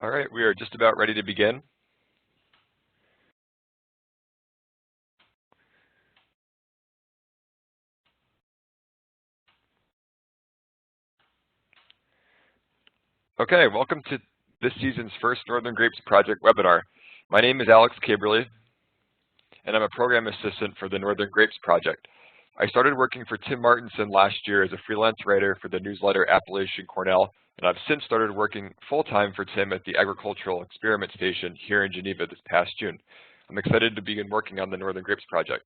All right, we are just about ready to begin. Okay, welcome to this season's first Northern Grapes Project webinar. My name is Alex Koeberle, and I'm a program assistant for the Northern Grapes Project. I started working for Tim Martinson last year as a freelance writer for the newsletter Appalachian Cornell, and I've since started working full-time for Tim at the Agricultural Experiment Station here in Geneva this past June. I'm excited to begin working on the Northern Grapes Project.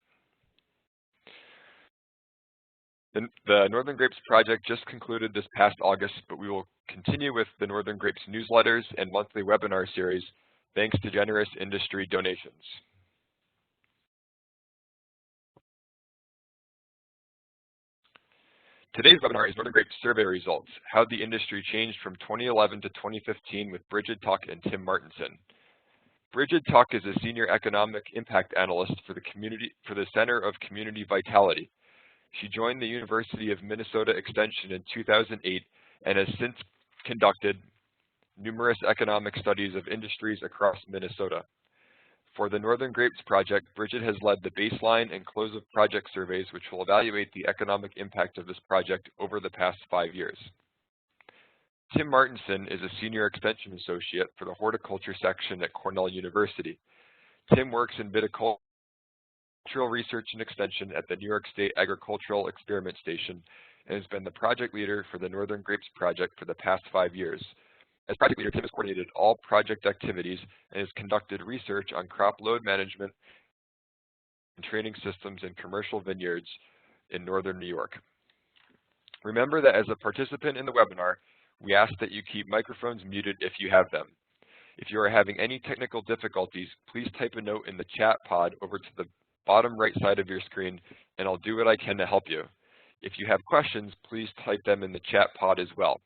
The Northern Grapes Project just concluded this past August, but we will continue with the Northern Grapes newsletters and monthly webinar series thanks to generous industry donations. Today's webinar is Northern Grapes survey results, how the industry changed from 2011 to 2015 with Brigid and Tim Martinson. Brigid is a senior economic impact analyst for the Center of Community Vitality. She joined the University of Minnesota Extension in 2008 and has since conducted numerous economic studies of industries across Minnesota. For the Northern Grapes Project, Brigid has led the baseline and close of project surveys, which will evaluate the economic impact of this project over the past 5 years. Tim Martinson is a senior extension associate for the horticulture section at Cornell University. Tim works in viticultural research and extension at the New York State Agricultural Experiment Station and has been the project leader for the Northern Grapes Project for the past 5 years. As project leader, Tim has coordinated all project activities and has conducted research on crop load management and training systems in commercial vineyards in northern New York. Remember that as a participant in the webinar, we ask that you keep microphones muted if you have them. If you are having any technical difficulties, please type a note in the chat pod over to the bottom right side of your screen, and I'll do what I can to help you. If you have questions, please type them in the chat pod as well.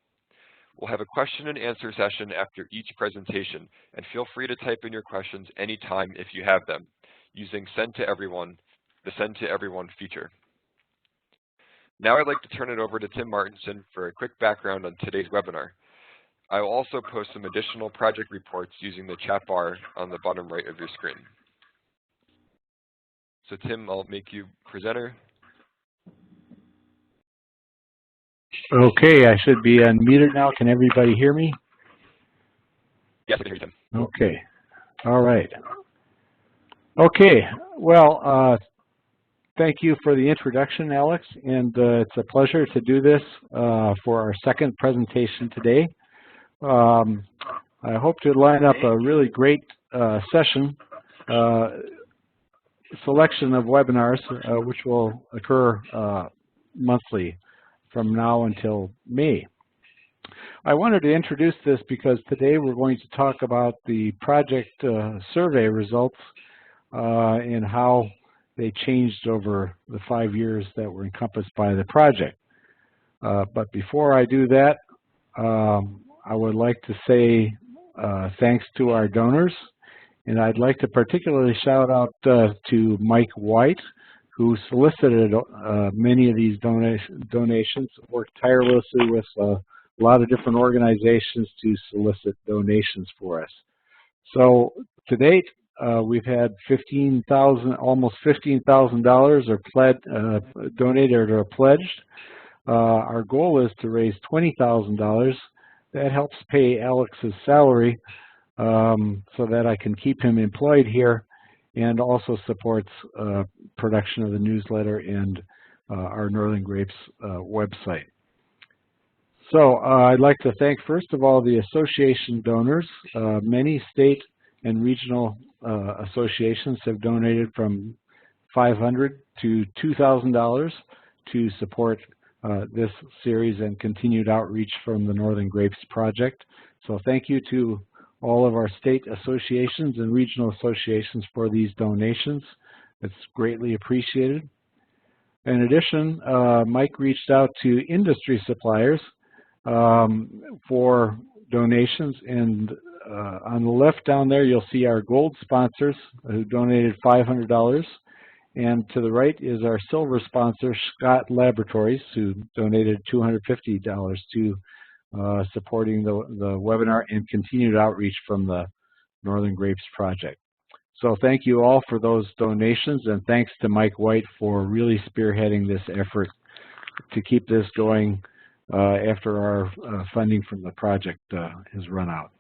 We'll have a question and answer session after each presentation, and feel free to type in your questions anytime if you have them, using Send to Everyone, the Send to Everyone feature. Now I'd like to turn it over to Tim Martinson for a quick background on today's webinar. I will also post some additional project reports using the chat bar on the bottom right of your screen. So Tim, I'll make you presenter. Okay, I should be unmuted now. Can everybody hear me? Yes, I can hear you, Tim. Okay, all right. Okay, well, thank you for the introduction, Alex, and it's a pleasure to do this for our second presentation today. I hope to line up a really great session, selection of webinars, which will occur monthly from now until May. I wanted to introduce this because today we're going to talk about the project survey results and how they changed over the 5 years that were encompassed by the project. But before I do that, I would like to say thanks to our donors, and I'd like to particularly shout out to Mike White, who solicited many of these donations, worked tirelessly with a lot of different organizations to solicit donations for us. So to date, we've had almost $15,000 or donated or pledged. Our goal is to raise $20,000. That helps pay Alex's salary so that I can keep him employed here, and also supports production of the newsletter and our Northern Grapes website. So I'd like to thank, first of all, the association donors. Many state and regional associations have donated from $500 to $2,000 to support this series and continued outreach from the Northern Grapes Project. So thank you to all of our state associations and regional associations for these donations. It's greatly appreciated. In addition, Mike reached out to industry suppliers for donations, and on the left down there you'll see our gold sponsors who donated $500, and to the right is our silver sponsor, Scott Laboratories, who donated $250 to supporting the webinar and continued outreach from the Northern Grapes Project. So thank you all for those donations, and thanks to Mike White for really spearheading this effort to keep this going after our funding from the project has run out.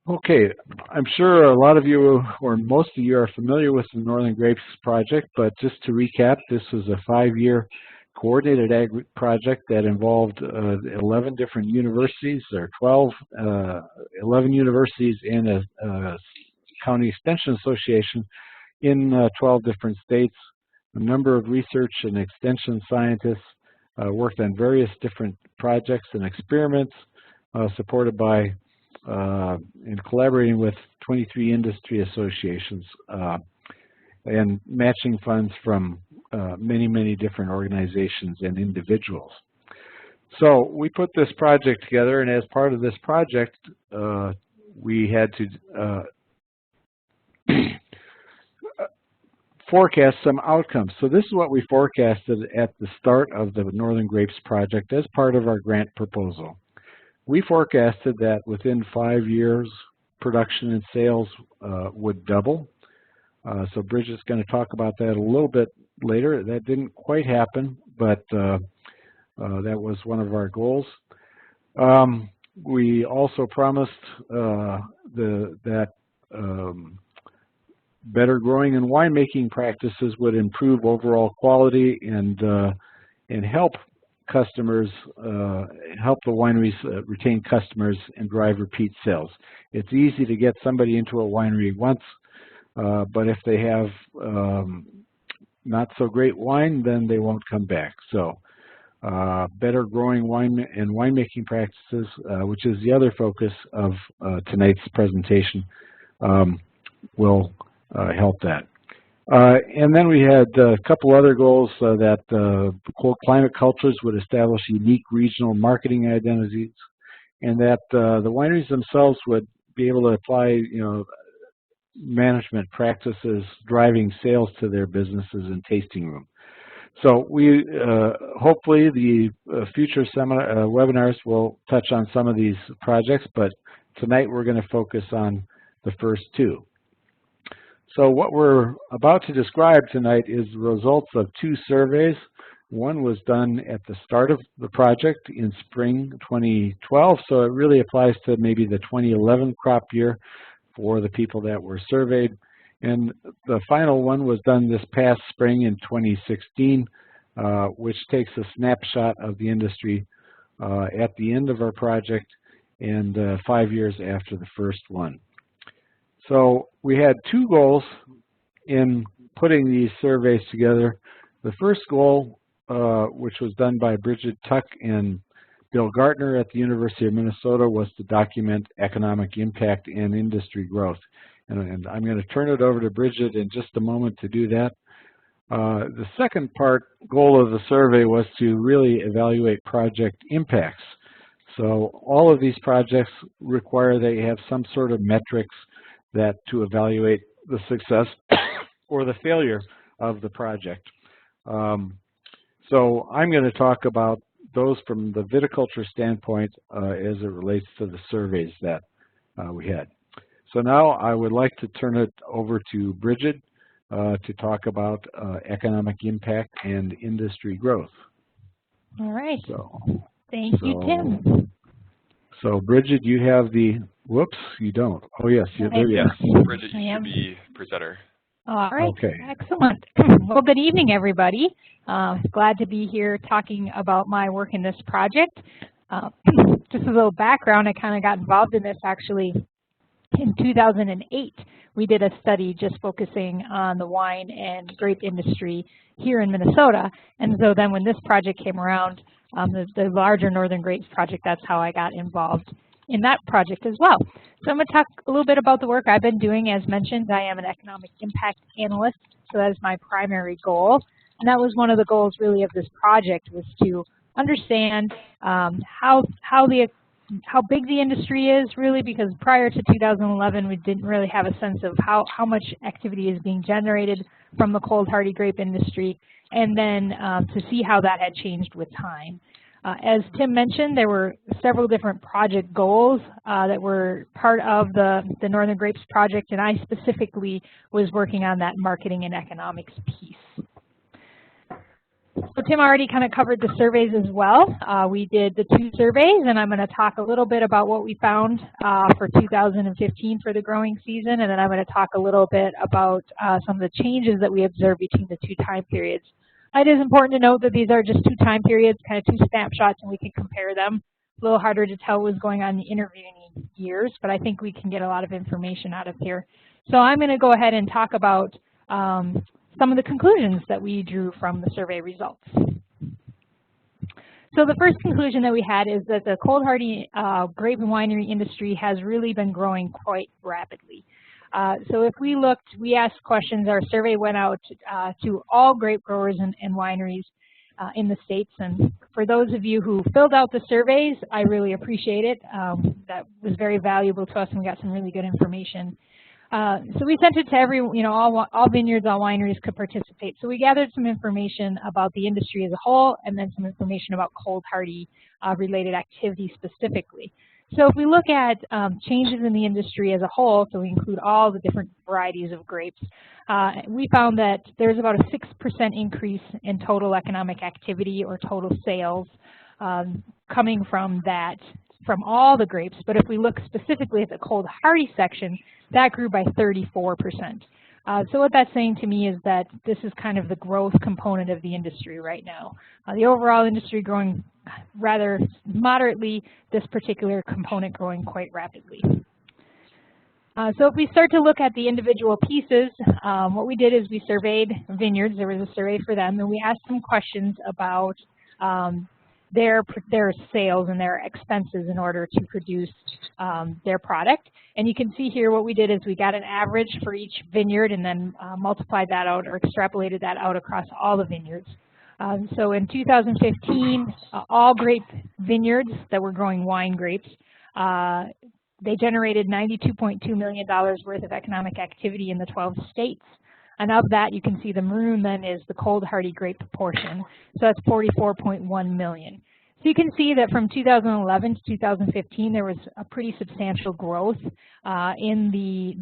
Okay, I'm sure a lot of you, or most of you, are familiar with the Northern Grapes Project, but just to recap, this was a 5-year coordinated ag project that involved 11 different universities, or 11 universities and a county extension association in 12 different states. A number of research and extension scientists worked on various different projects and experiments supported by and collaborating with 23 industry associations and matching funds from many different organizations and individuals. So we put this project together, and as part of this project, we had to forecast some outcomes. So this is what we forecasted at the start of the Northern Grapes Project as part of our grant proposal. We forecasted that within 5 years, production and sales would double. So Brigid's going to talk about that a little bit later. That didn't quite happen, but that was one of our goals. We also promised that better growing and winemaking practices would improve overall quality and help customers, help the wineries retain customers and drive repeat sales. It's easy to get somebody into a winery once, but if they have not so great wine, then they won't come back. So better growing wine and winemaking practices, which is the other focus of tonight's presentation, will help that. And then we had a couple other goals that cold climate cultures would establish unique regional marketing identities, and that the wineries themselves would be able to apply, management practices driving sales to their businesses and tasting room. So we hopefully the future seminar webinars will touch on some of these projects, but tonight we're going to focus on the first two. So what we're about to describe tonight is the results of 2 surveys. One was done at the start of the project in spring 2012, so it really applies to maybe the 2011 crop year for the people that were surveyed. And the final one was done this past spring in 2016, which takes a snapshot of the industry at the end of our project and 5 years after the first one. So we had 2 goals in putting these surveys together. The first goal, which was done by Brigid Tuck and Bill Gartner at the University of Minnesota, was to document economic impact and industry growth. And I'm going to turn it over to Brigid in just a moment to do that. The second goal of the survey was to really evaluate project impacts. So all of these projects require they have some sort of metrics that to evaluate the success or the failure of the project. So I'm going to talk about those from the viticulture standpoint as it relates to the surveys that we had. So now I would like to turn it over to Brigid to talk about economic impact and industry growth. All right. Thank you, Tim. So Brigid, you have the, whoops, you don't. Oh yes, there you are. Brigid, you should be presenter. All right, okay. Excellent. Well, good evening, everybody. Glad to be here talking about my work in this project. Just a little background, I kind of got involved in this actually in 2008. We did a study just focusing on the wine and grape industry here in Minnesota. And so then when this project came around, the larger Northern Grapes Project, that's how I got involved in that project as well. So I'm going to talk a little bit about the work I've been doing. As mentioned, I am an economic impact analyst, so that is my primary goal. And that was one of the goals really of this project, was to understand how big the industry is really, because prior to 2011 we didn't really have a sense of how much activity is being generated from the cold hardy grape industry, and then to see how that had changed with time. As Tim mentioned, there were several different project goals that were part of the Northern Grapes project, and I specifically was working on that marketing and economics piece. So Tim already kind of covered the surveys as well. We did the 2 surveys, and I'm going to talk a little bit about what we found for 2015 for the growing season, and then I'm going to talk a little bit about some of the changes that we observed between the 2 time periods. It is important to note that these are just 2 time periods, kind of 2 snapshots, and we can compare them. A little harder to tell what was going on in the intervening years, but I think we can get a lot of information out of here. So I'm going to go ahead and talk about some of the conclusions that we drew from the survey results. So the first conclusion that we had is that the cold hardy grape and winery industry has really been growing quite rapidly. So if we asked questions, our survey went out to all grape growers and wineries in the States. And for those of you who filled out the surveys, I really appreciate it. That was very valuable to us, and we got some really good information. So we sent it to all vineyards, all wineries could participate. So we gathered some information about the industry as a whole, and then some information about cold hardy related activity specifically. So if we look at changes in the industry as a whole, so we include all the different varieties of grapes, we found that there's about a 6% increase in total economic activity or total sales coming from all the grapes. But if we look specifically at the cold hardy section, that grew by 34%. So what that's saying to me is that this is kind of the growth component of the industry right now. The overall industry growing rather moderately, this particular component growing quite rapidly. So if we start to look at the individual pieces, what we did is we surveyed vineyards. There was a survey for them, and we asked them questions about their sales and their expenses in order to produce their product. And you can see here what we did is we got an average for each vineyard and then multiplied that out or extrapolated that out across all the vineyards. So in 2015, all grape vineyards that were growing wine grapes, they generated $92.2 million worth of economic activity in the 12 states. And of that, you can see the maroon then is the cold hardy grape portion. So that's $44.1 million. So you can see that from 2011 to 2015, there was a pretty substantial growth in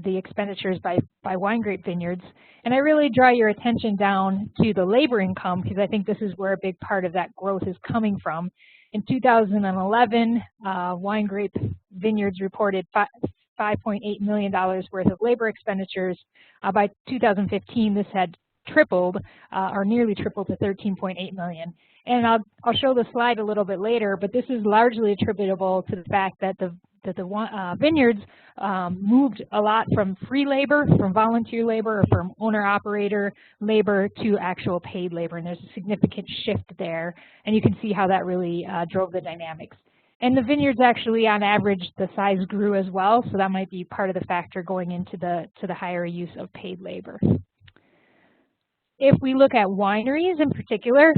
the expenditures by wine grape vineyards. And I really draw your attention down to the labor income, because I think this is where a big part of that growth is coming from. In 2011, wine grape vineyards reported $5.8 million worth of labor expenditures. By 2015, this had tripled, or nearly tripled, to $13.8 million. And I'll show the slide a little bit later, but this is largely attributable to the fact that the vineyards moved a lot from free labor, from volunteer labor, or from owner-operator labor to actual paid labor, and there's a significant shift there. And you can see how that really drove the dynamics. And the vineyards actually, on average, the size grew as well, so that might be part of the factor going into the higher use of paid labor. If we look at wineries in particular,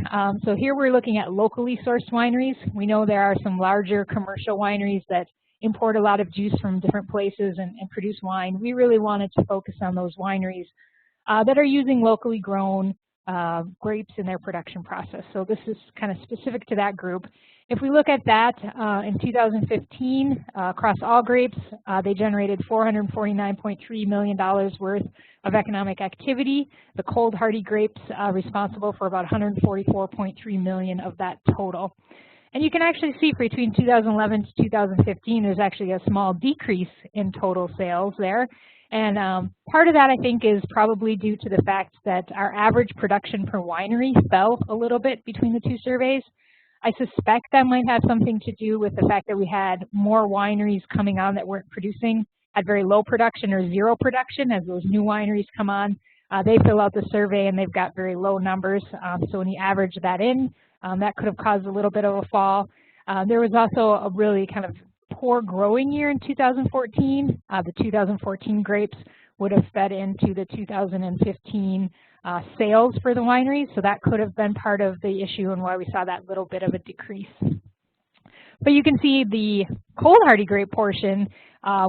so here we're looking at locally sourced wineries. We know there are some larger commercial wineries that import a lot of juice from different places and produce wine. We really wanted to focus on those wineries that are using locally grown grapes in their production process. So this is kind of specific to that group. If we look at that in 2015, across all grapes, they generated $449.3 million worth of economic activity. The cold hardy grapes responsible for about $144.3 million of that total. And you can actually see between 2011 to 2015, there's actually a small decrease in total sales there. And part of that, I think, is probably due to the fact that our average production per winery fell a little bit between the 2 surveys. I suspect that might have something to do with the fact that we had more wineries coming on that weren't producing at very low production or zero production. As those new wineries come on, they fill out the survey and they've got very low numbers. So when you average that in, that could have caused a little bit of a fall. There was also a really kind of poor growing year in 2014. The 2014 grapes would have fed into the 2015 sales for the wineries, so that could have been part of the issue and why we saw that little bit of a decrease. But you can see the cold hardy grape portion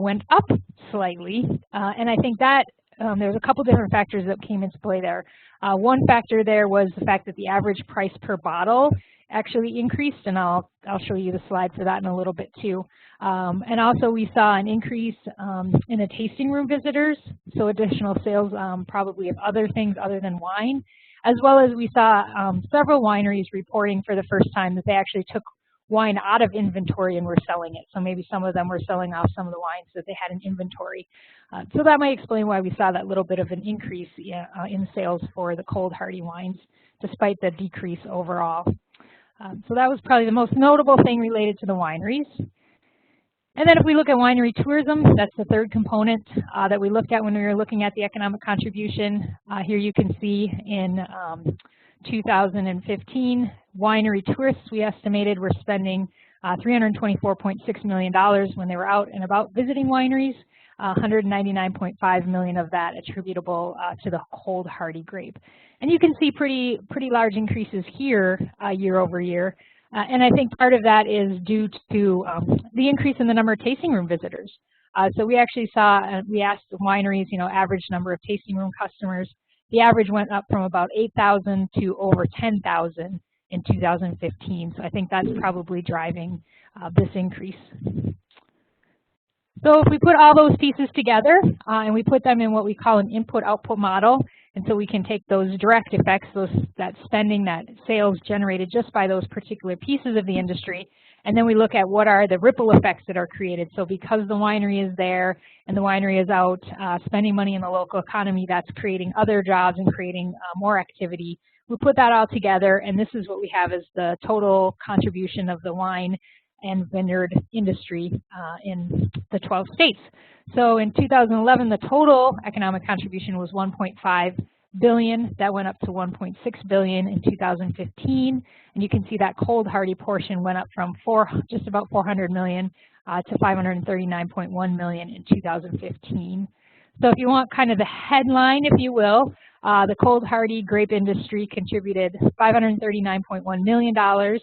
went up slightly, and I think that there's a couple different factors that came into play there. One factor there was the fact that the average price per bottle actually increased, and I'll show you the slide for that in a little bit too. And also we saw an increase in the tasting room visitors, so additional sales probably of other things other than wine, as well as we saw several wineries reporting for the first time that they actually took wine out of inventory and were selling it. So maybe some of them were selling off some of the wines that they had in inventory. So that might explain why we saw that little bit of an increase in sales for the cold hardy wines, despite the decrease overall. So that was probably the most notable thing related to the wineries. And then if we look at winery tourism, that's the third component that we looked at when we were looking at the economic contribution. Here you can see in 2015, winery tourists, we estimated, were spending $324.6 million when they were out and about visiting wineries, 199.5 million of that attributable to the cold hardy grape. And you can see pretty large increases here year over year. And I think part of that is due to the increase in the number of tasting room visitors. So we actually saw, we asked the wineries, average number of tasting room customers. The average went up from about 8,000 to over 10,000 in 2015. So I think that's probably driving this increase. So if we put all those pieces together and we put them in what we call an input-output model, and so we can take those direct effects, that spending, that sales generated just by those particular pieces of the industry, and then we look at what are the ripple effects that are created. So because the winery is there and the winery is out spending money in the local economy, that's creating other jobs and creating more activity. We put that all together, and this is what we have as the total contribution of the wine and vineyard industry in the 12 states. So in 2011, the total economic contribution was $1.5 billion. That went up to $1.6 billion in 2015. And you can see that cold hardy portion went up from just about 400 million to 539.1 million in 2015. So if you want kind of the headline, if you will, the cold hardy grape industry contributed $539.1 million to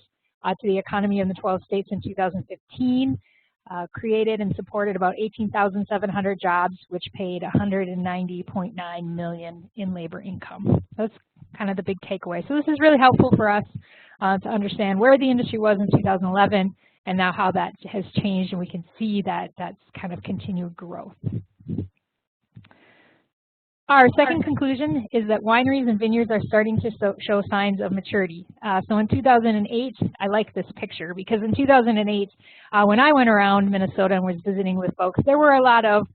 the economy in the 12 states in 2015, created and supported about 18,700 jobs, which paid 190.9 million in labor income. That's kind of the big takeaway. So this is really helpful for us to understand where the industry was in 2011 and now how that has changed, and we can see that that's kind of continued growth. Our second conclusion is that wineries and vineyards are starting to show signs of maturity. So in 2008, I like this picture because in 2008, when I went around Minnesota and was visiting with folks, there were a lot of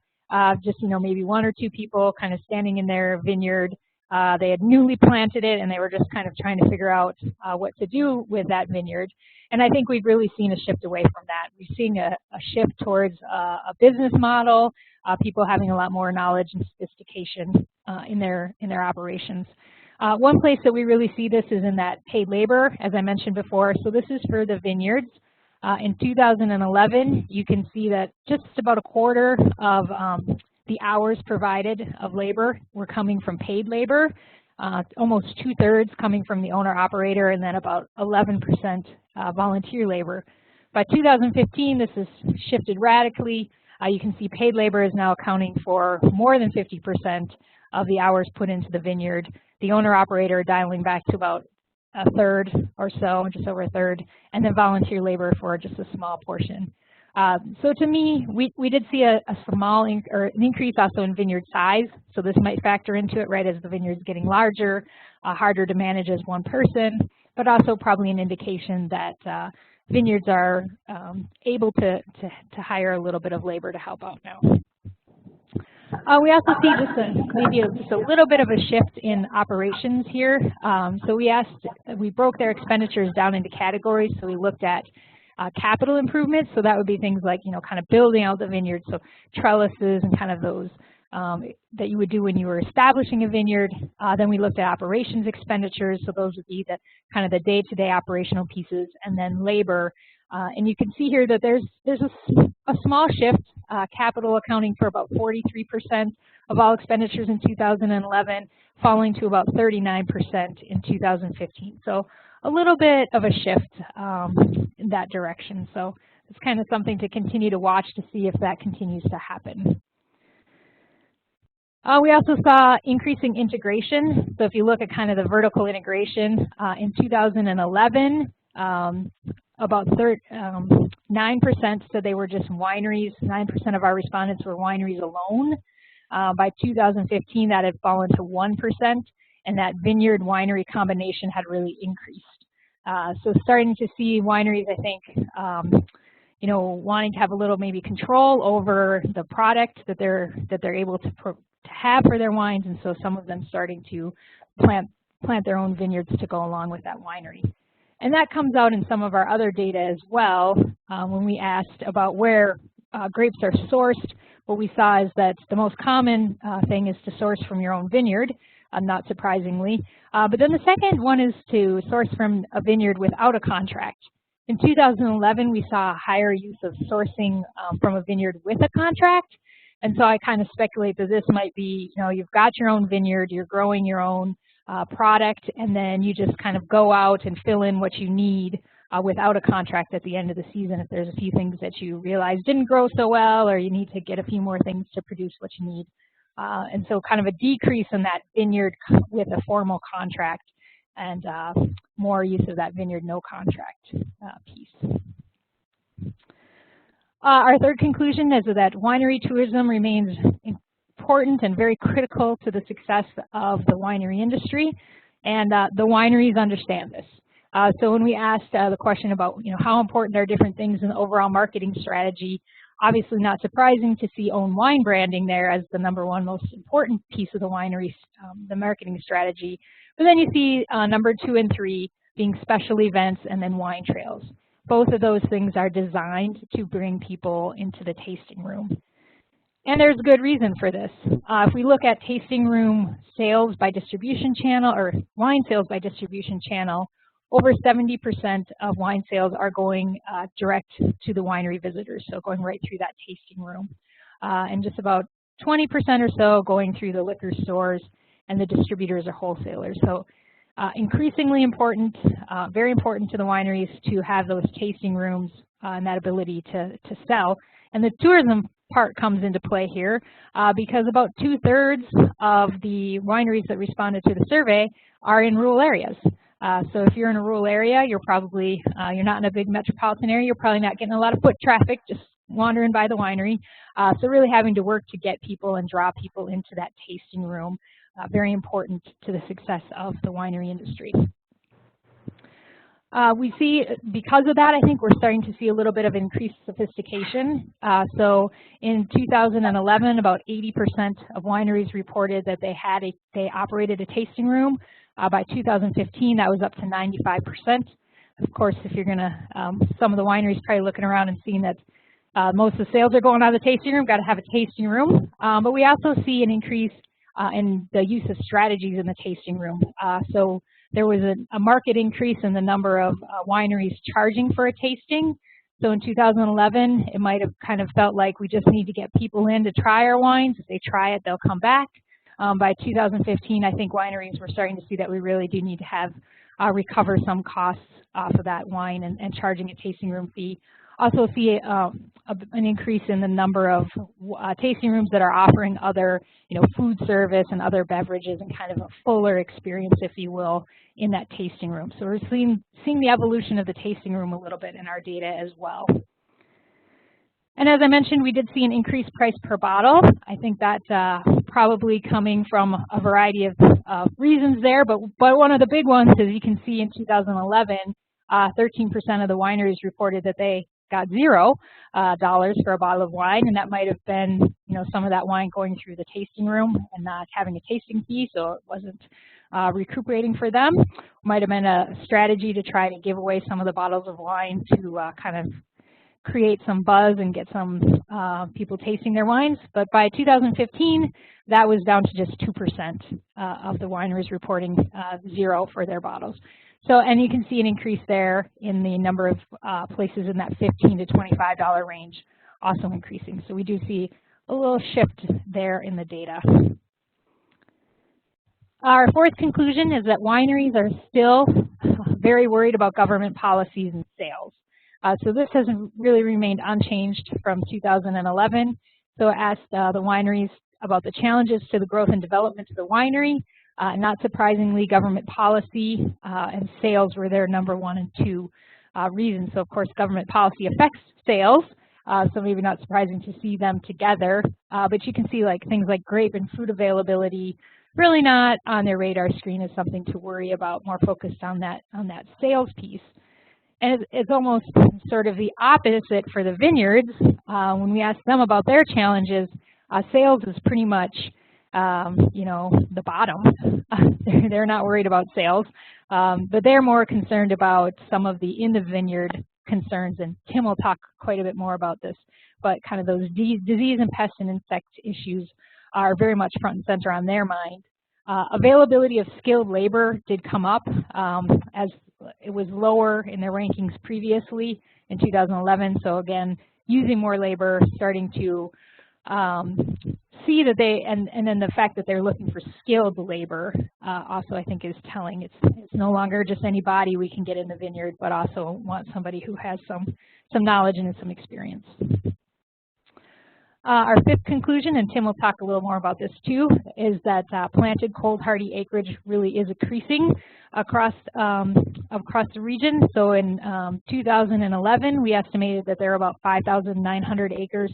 just, maybe one or two people kind of standing in their vineyard. They had newly planted it and they were just kind of trying to figure out what to do with that vineyard. And I think we've really seen a shift away from that. We've seen a shift towards a business model, people having a lot more knowledge and sophistication in their operations. One place that we really see this is in that paid labor, as I mentioned before. So this is for the vineyards. In 2011, you can see that just about a quarter of the hours provided of labor were coming from paid labor, almost 2/3 coming from the owner-operator, and then about 11% volunteer labor. By 2015, this has shifted radically. You can see paid labor is now accounting for more than 50% of the hours put into the vineyard. The owner-operator dialing back to about 1/3 or so, just over 1/3, and then volunteer labor for just a small portion. So to me, we did see an increase also in vineyard size. So this might factor into it, right, as the vineyard's getting larger, harder to manage as one person, but also probably an indication that vineyards are able to hire a little bit of labor to help out now. We also see maybe just a little bit of a shift in operations here. So we broke their expenditures down into categories. So we looked at capital improvements. So that would be things like, kind of building out the vineyard. So trellises and kind of those that you would do when you were establishing a vineyard. Then we looked at operations expenditures. So those would be the kind of the day-to-day operational pieces, and then labor. And you can see here that there's a small shift, capital accounting for about 43% of all expenditures in 2011, falling to about 39% in 2015. So a little bit of a shift in that direction. So it's kind of something to continue to watch to see if that continues to happen. We also saw increasing integration. So if you look at kind of the vertical integration, in 2011, About 9% said they were just wineries. 9% of our respondents were wineries alone. By 2015, that had fallen to 1%, and that vineyard winery combination had really increased. So starting to see wineries, I think, you know, wanting to have a little maybe control over the product that they're able to have for their wines, and so some of them starting to plant their own vineyards to go along with that winery. And that comes out in some of our other data as well. When we asked about where grapes are sourced, what we saw is that the most common thing is to source from your own vineyard, not surprisingly. But then the second one is to source from a vineyard without a contract. In 2011, we saw a higher use of sourcing from a vineyard with a contract. And so I kind of speculate that this might be, you know, you've got your own vineyard, you're growing your own product, and then you just kind of go out and fill in what you need without a contract at the end of the season if there's a few things that you realize didn't grow so well, or you need to get a few more things to produce what you need. And so kind of a decrease in that vineyard with a formal contract, and more use of that vineyard no contract piece. Our third conclusion is that winery tourism remains important and very critical to the success of the winery industry, and the wineries understand this. So when we asked the question about, you know, how important are different things in the overall marketing strategy, obviously not surprising to see own wine branding there as the #1 most important piece of the winery, the marketing strategy. But then you see number 2 and 3 being special events and then wine trails. Both of those things are designed to bring people into the tasting room. And there's good reason for this. If we look at tasting room sales by distribution channel, or wine sales by distribution channel, over 70% of wine sales are going direct to the winery visitors, so going right through that tasting room. And just about 20% or so going through the liquor stores and the distributors or wholesalers. So increasingly important, very important to the wineries to have those tasting rooms and that ability to sell. And the tourism part comes into play here because about 2/3 of the wineries that responded to the survey are in rural areas. So if you're in a rural area, you're probably, you're not in a big metropolitan area, you're probably not getting a lot of foot traffic just wandering by the winery. So really having to work to get people and draw people into that tasting room, very important to the success of the winery industry. We see, because of that, I think we're starting to see a little bit of increased sophistication. So in 2011, about 80% of wineries reported that they operated a tasting room. By 2015, that was up to 95%. Of course, if you're gonna, some of the wineries probably looking around and seeing that most of the sales are going out of the tasting room, got to have a tasting room. But we also see an increase in the use of strategies in the tasting room. So there was a market increase in the number of wineries charging for a tasting. So in 2011, it might have kind of felt like we just need to get people in to try our wines. If they try it, they'll come back. By 2015, I think wineries were starting to see that we really do need to have recover some costs off of that wine and charging a tasting room fee. Also see an increase in the number of tasting rooms that are offering other, you know, food service and other beverages and kind of a fuller experience, if you will, in that tasting room. So we're seeing the evolution of the tasting room a little bit in our data as well. And as I mentioned, we did see an increased price per bottle. I think that's probably coming from a variety of reasons there, but one of the big ones is you can see in 2011, 13% of the wineries reported that they got $0 for a bottle of wine, and that might have been, you know, some of that wine going through the tasting room and not having a tasting fee, so it wasn't recuperating for them. Might have been a strategy to try to give away some of the bottles of wine to kind of create some buzz and get some people tasting their wines. But by 2015, that was down to just 2% of the wineries reporting $0 for their bottles. So, and you can see an increase there in the number of places in that $15 to $25 range, also increasing. So we do see a little shift there in the data. Our fourth conclusion is that wineries are still very worried about government policies and sales. So this has really remained unchanged from 2011. So I asked the wineries about the challenges to the growth and development of the winery. Not surprisingly, government policy and sales were their number 1 and 2 reasons. So of course, government policy affects sales, so maybe not surprising to see them together. But you can see like things like grape and fruit availability really not on their radar screen as something to worry about, more focused on that sales piece. And it's almost sort of the opposite for the vineyards. When we ask them about their challenges, sales is pretty much, you know, the bottom. They're not worried about sales, but they're more concerned about some of the in the vineyard concerns, and Tim will talk quite a bit more about this, but kind of those disease and pest and insect issues are very much front and center on their mind. Availability of skilled labor did come up, as it was lower in their rankings previously in 2011. So again, using more labor, starting to see that they, and then the fact that they're looking for skilled labor also I think is telling. It's no longer just anybody we can get in the vineyard, but also want somebody who has some knowledge and some experience. Our fifth conclusion, and Tim will talk a little more about this too, is that planted cold hardy acreage really is increasing across the region. So in 2011, we estimated that there are about 5,900 acres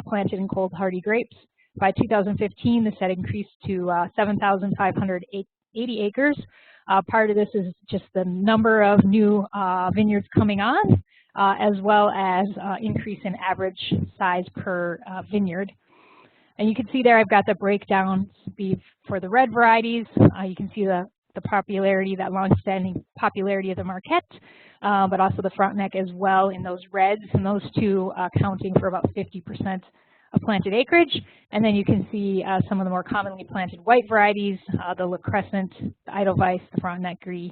planted in cold hardy grapes. By 2015, this had increased to 7,580 acres. Part of this is just the number of new vineyards coming on, as well as increase in average size per vineyard. And you can see there I've got the breakdown for the red varieties. You can see the popularity, that long-standing popularity of the Marquette, but also the Frontenac as well in those reds, and those two accounting for about 50% of planted acreage. And then you can see some of the more commonly planted white varieties, the La Crescent, the Edelweiss, the Frontenac Gris,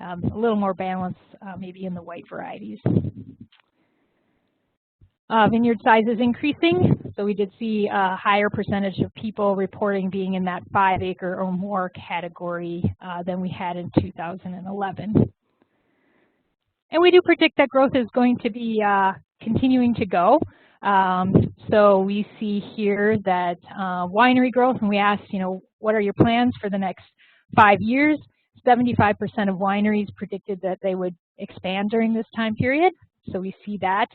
a little more balance maybe in the white varieties. Vineyard size is increasing, so we did see a higher percentage of people reporting being in that 5-acre or more category than we had in 2011. And we do predict that growth is going to be continuing to go. So we see here that winery growth, and we asked, you know, what are your plans for the next 5 years? 75% of wineries predicted that they would expand during this time period. So we see that.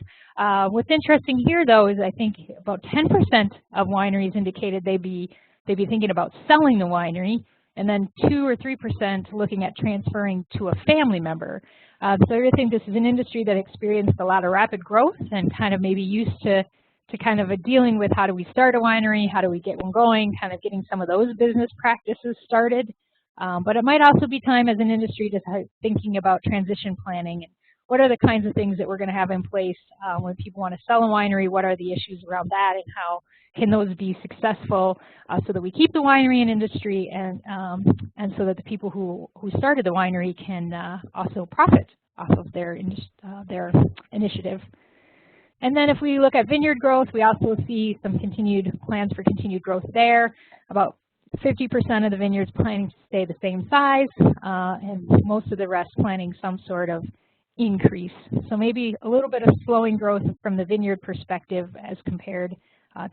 What's interesting here, though, is I think about 10% of wineries indicated they'd be thinking about selling the winery, and then 2 or 3% looking at transferring to a family member. So I think this is an industry that experienced a lot of rapid growth and kind of maybe used to kind of dealing with how do we start a winery, how do we get one going, kind of getting some of those business practices started. But it might also be time as an industry to start thinking about transition planning and what are the kinds of things that we're going to have in place when people want to sell a winery, what are the issues around that, and how can those be successful so that we keep the winery in industry and so that the people who started the winery can also profit off of their initiative. And then if we look at vineyard growth, we also see some continued plans for continued growth there. About 50% of the vineyards planning to stay the same size, and most of the rest planning some sort of increase. So maybe a little bit of slowing growth from the vineyard perspective as compared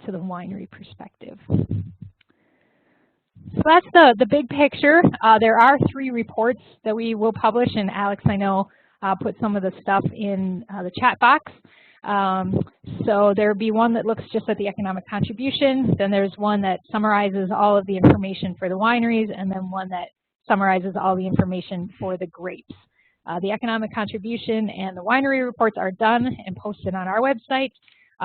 to the winery perspective. So that's the big picture. There are 3 reports that we will publish, and Alex, I know, put some of the stuff in the chat box. So there will be one that looks just at the economic contribution, then there's one that summarizes all of the information for the wineries, and then one that summarizes all the information for the grapes. The economic contribution and the winery reports are done and posted on our website.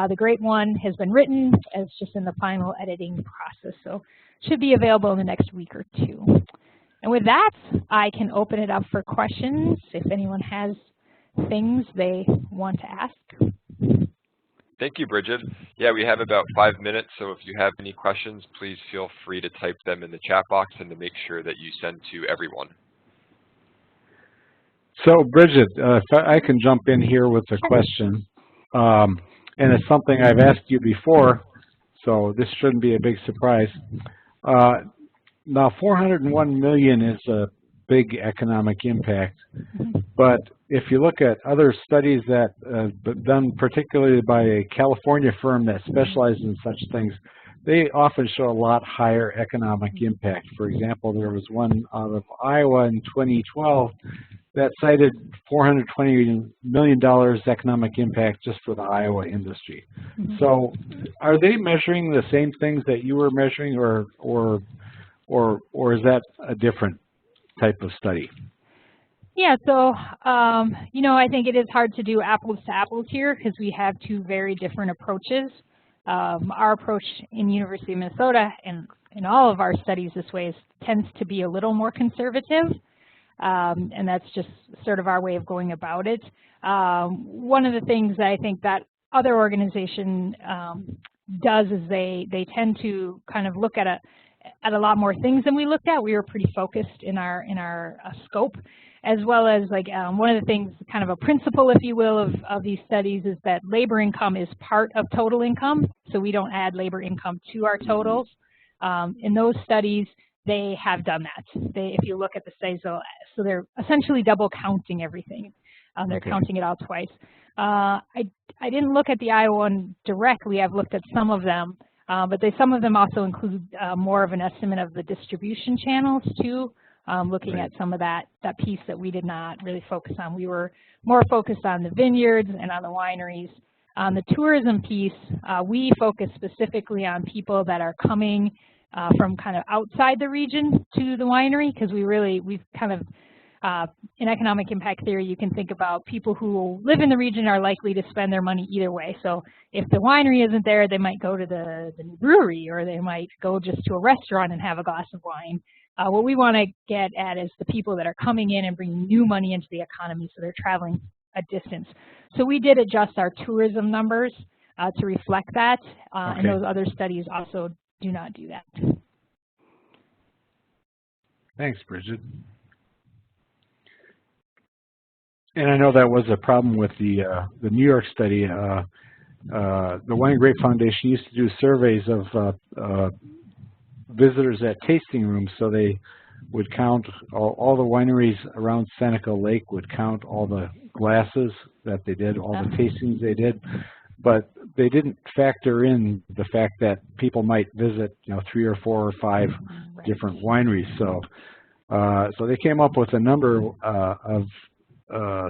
The grape one has been written, it's just in the final editing process, so should be available in the next week or 2. And with that, I can open it up for questions if anyone has things they want to ask. Thank you, Brigid. Yeah, we have about 5 minutes, so if you have any questions, please feel free to type them in the chat box and to make sure that you send to everyone. So, Brigid, if I can jump in here with a question, and it's something I've asked you before, so this shouldn't be a big surprise. Now, 401 million is a big economic impact, but if you look at other studies that done particularly by a California firm that specializes in such things, they often show a lot higher economic impact. For example, there was one out of Iowa in 2012 that cited $420 million economic impact just for the Iowa industry. So are they measuring the same things that you were measuring, or is that a different type of study? Yeah, so, you know, I think it is hard to do apples to apples here because we have two very different approaches. Our approach in University of Minnesota and in all of our studies this way tends to be a little more conservative, and that's just sort of our way of going about it. One of the things that I think that other organization does is they tend to kind of look at a lot more things than we looked at. We were pretty focused in our scope, as well as like one of the things, kind of a principle, if you will, of these studies is that labor income is part of total income, so we don't add labor income to our totals. In those studies, they have done that. If you look at the studies, so they're essentially double counting everything. They're counting it all twice. I didn't look at the Iowa one directly. I've looked at some of them, but some of them also include more of an estimate of the distribution channels too. Looking at some of that piece that we did not really focus on. We were more focused on the vineyards and on the wineries. On the tourism piece, we focus specifically on people that are coming from kind of outside the region to the winery, because we've kind of, in economic impact theory, you can think about people who live in the region are likely to spend their money either way. So if the winery isn't there, they might go to the new brewery, or they might go just to a restaurant and have a glass of wine. What we want to get at is the people that are coming in and bringing new money into the economy, so they're traveling a distance. So we did adjust our tourism numbers to reflect that, and those other studies also do not do that. Thanks, Brigid. And I know that was a problem with the New York study. The Wine and Grape Foundation used to do surveys of visitors at tasting rooms, so they would count all the wineries around Seneca Lake would count all the glasses that they did, all the tastings they did, but they didn't factor in the fact that people might visit, 3 or 4 or 5 different wineries. So so they came up with a number of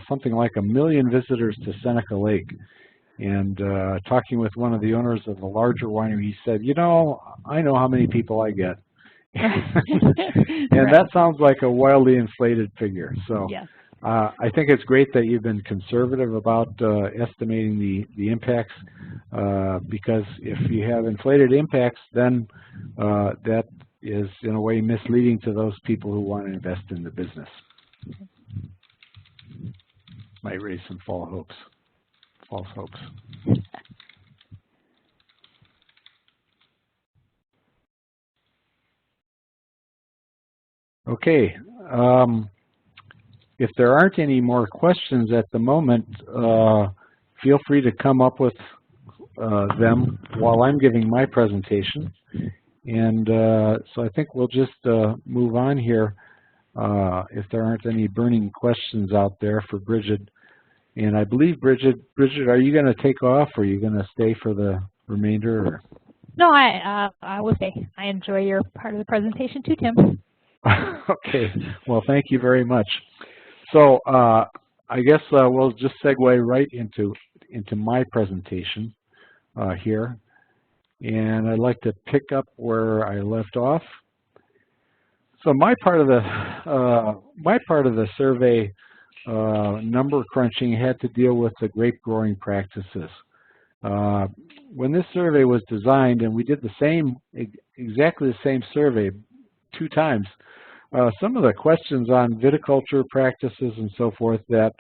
something like 1 million visitors to Seneca Lake. And talking with one of the owners of the larger winery, he said, I know how many people I get. And that sounds like a wildly inflated figure. So I think it's great that you've been conservative about estimating the impacts, because if you have inflated impacts, then that is in a way misleading to those people who want to invest in the business. Might raise some false hopes. Okay. If there aren't any more questions at the moment, feel free to come up with them while I'm giving my presentation. And so I think we'll just move on here if there aren't any burning questions out there for Brigid. And I believe, Brigid, are you going to take off, or are you going to stay for the remainder? Or? No, I will stay. I enjoy your part of the presentation too, Tim. Okay. Well, thank you very much. So I guess we'll just segue right into my presentation here. And I'd like to pick up where I left off. So my part of the survey number crunching had to deal with the grape growing practices. When this survey was designed, and we did exactly the same survey 2 times, some of the questions on viticulture practices and so forth that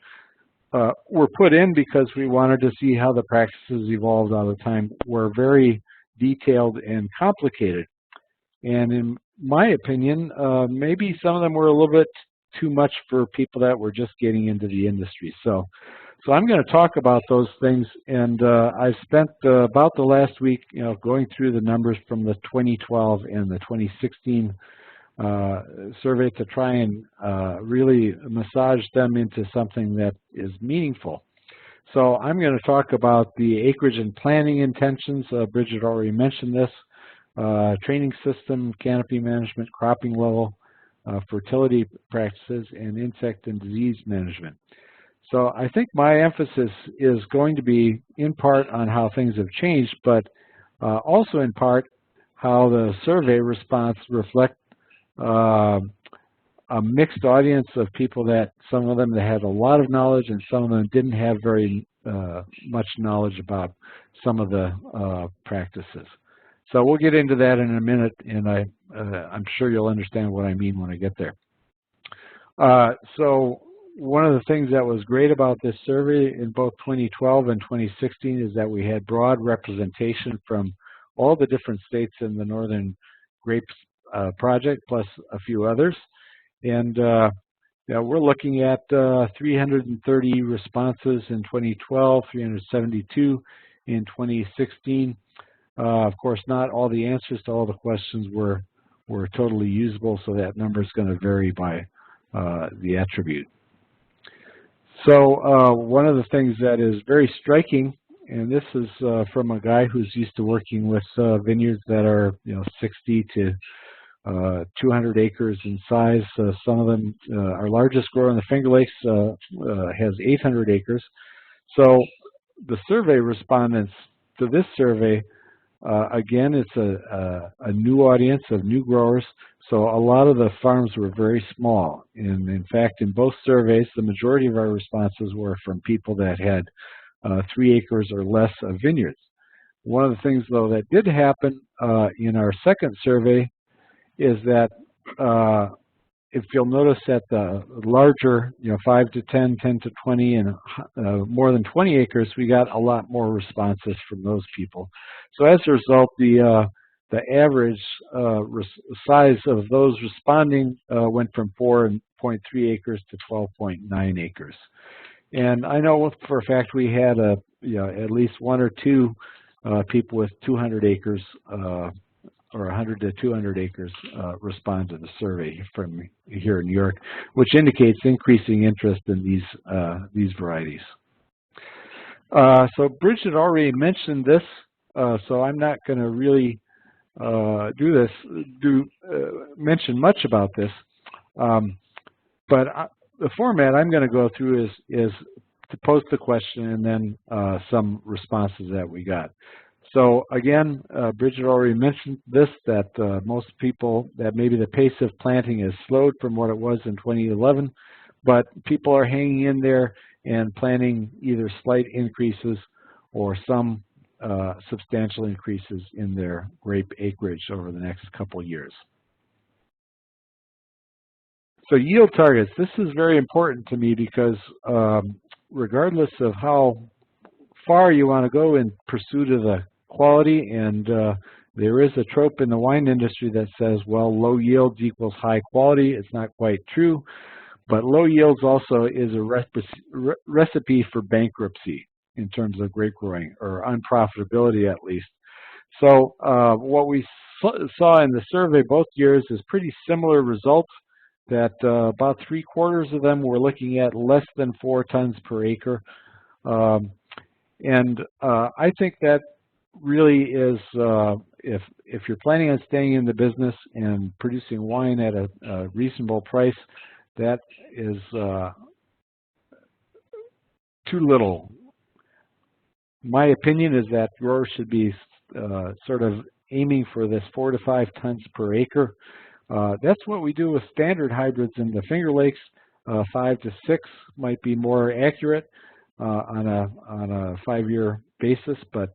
were put in because we wanted to see how the practices evolved all the time were very detailed and complicated. And in my opinion, maybe some of them were a little bit too much for people that were just getting into the industry. So I'm going to talk about those things, and I've spent about the last week, going through the numbers from the 2012 and the 2016 survey to try and really massage them into something that is meaningful. So I'm going to talk about the acreage and planting intentions. Brigid already mentioned this. training system, canopy management, cropping level, fertility practices, and insect and disease management. So I think my emphasis is going to be in part on how things have changed, but also in part how the survey response reflect a mixed audience of people, that some of them that had a lot of knowledge and some of them didn't have very much knowledge about some of the practices. So we'll get into that in a minute, and I'm sure you'll understand what I mean when I get there. So one of the things that was great about this survey in both 2012 and 2016 is that we had broad representation from all the different states in the Northern Grapes Project, plus a few others. And yeah, we're looking at 330 responses in 2012, 372 in 2016. Of course, not all the answers to all the questions were totally usable, so that number is going to vary by the attribute. So one of the things that is very striking, and this is from a guy who's used to working with vineyards that are 60 to 200 acres in size. Some of them, our largest grower in the Finger Lakes has 800 acres. So the survey respondents to this survey, again, it's a new audience of new growers. So a lot of the farms were very small. And in fact, in both surveys, the majority of our responses were from people that had 3 acres or less of vineyards. One of the things, though, that did happen in our second survey is that if you'll notice that the larger, 5 to 10, 10 to 20, and more than 20 acres, we got a lot more responses from those people. So as a result, the average size of those responding went from 4.3 acres to 12.9 acres. And I know for a fact we had at least 1 or 2 people with 200 acres or 100 to 200 acres respond to the survey from here in New York, which indicates increasing interest in these varieties. So Brigid already mentioned this, so I'm not going to really mention much about this. But the format I'm going to go through is to post the question and then some responses that we got. So again, Brigid already mentioned this, that most people, that maybe the pace of planting has slowed from what it was in 2011, but people are hanging in there and planting either slight increases or some substantial increases in their grape acreage over the next couple of years. So yield targets, this is very important to me because regardless of how far you want to go in pursuit of the quality, and there is a trope in the wine industry that says, well, low yields equals high quality. It's not quite true, but low yields also is a recipe for bankruptcy in terms of grape growing, or unprofitability at least. So what we saw in the survey both years is pretty similar results, that about 3/4 of them were looking at less than 4 tons per acre. And I think that really is, if you're planning on staying in the business and producing wine at a reasonable price, that is too little. My opinion is that growers should be sort of aiming for this 4 to 5 tons per acre. That's what we do with standard hybrids in the Finger Lakes. 5 to 6 might be more accurate on a 5-year basis, but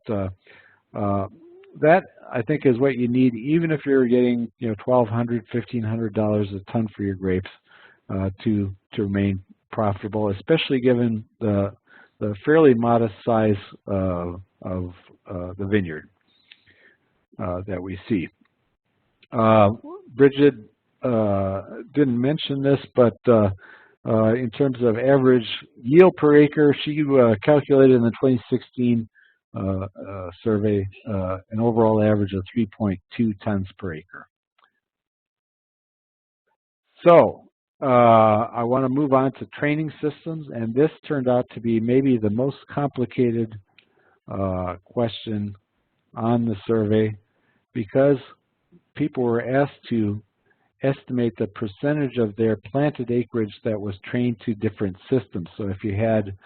that I think is what you need, even if you're getting $1,200, $1,500 a ton for your grapes to remain profitable, especially given the fairly modest size of the vineyard that we see. Brigid didn't mention this, but in terms of average yield per acre, she calculated in the 2016 survey an overall average of 3.2 tons per acre. So I want to move on to training systems, and this turned out to be maybe the most complicated question on the survey. because people were asked to estimate the percentage of their planted acreage that was trained to different systems. So if you had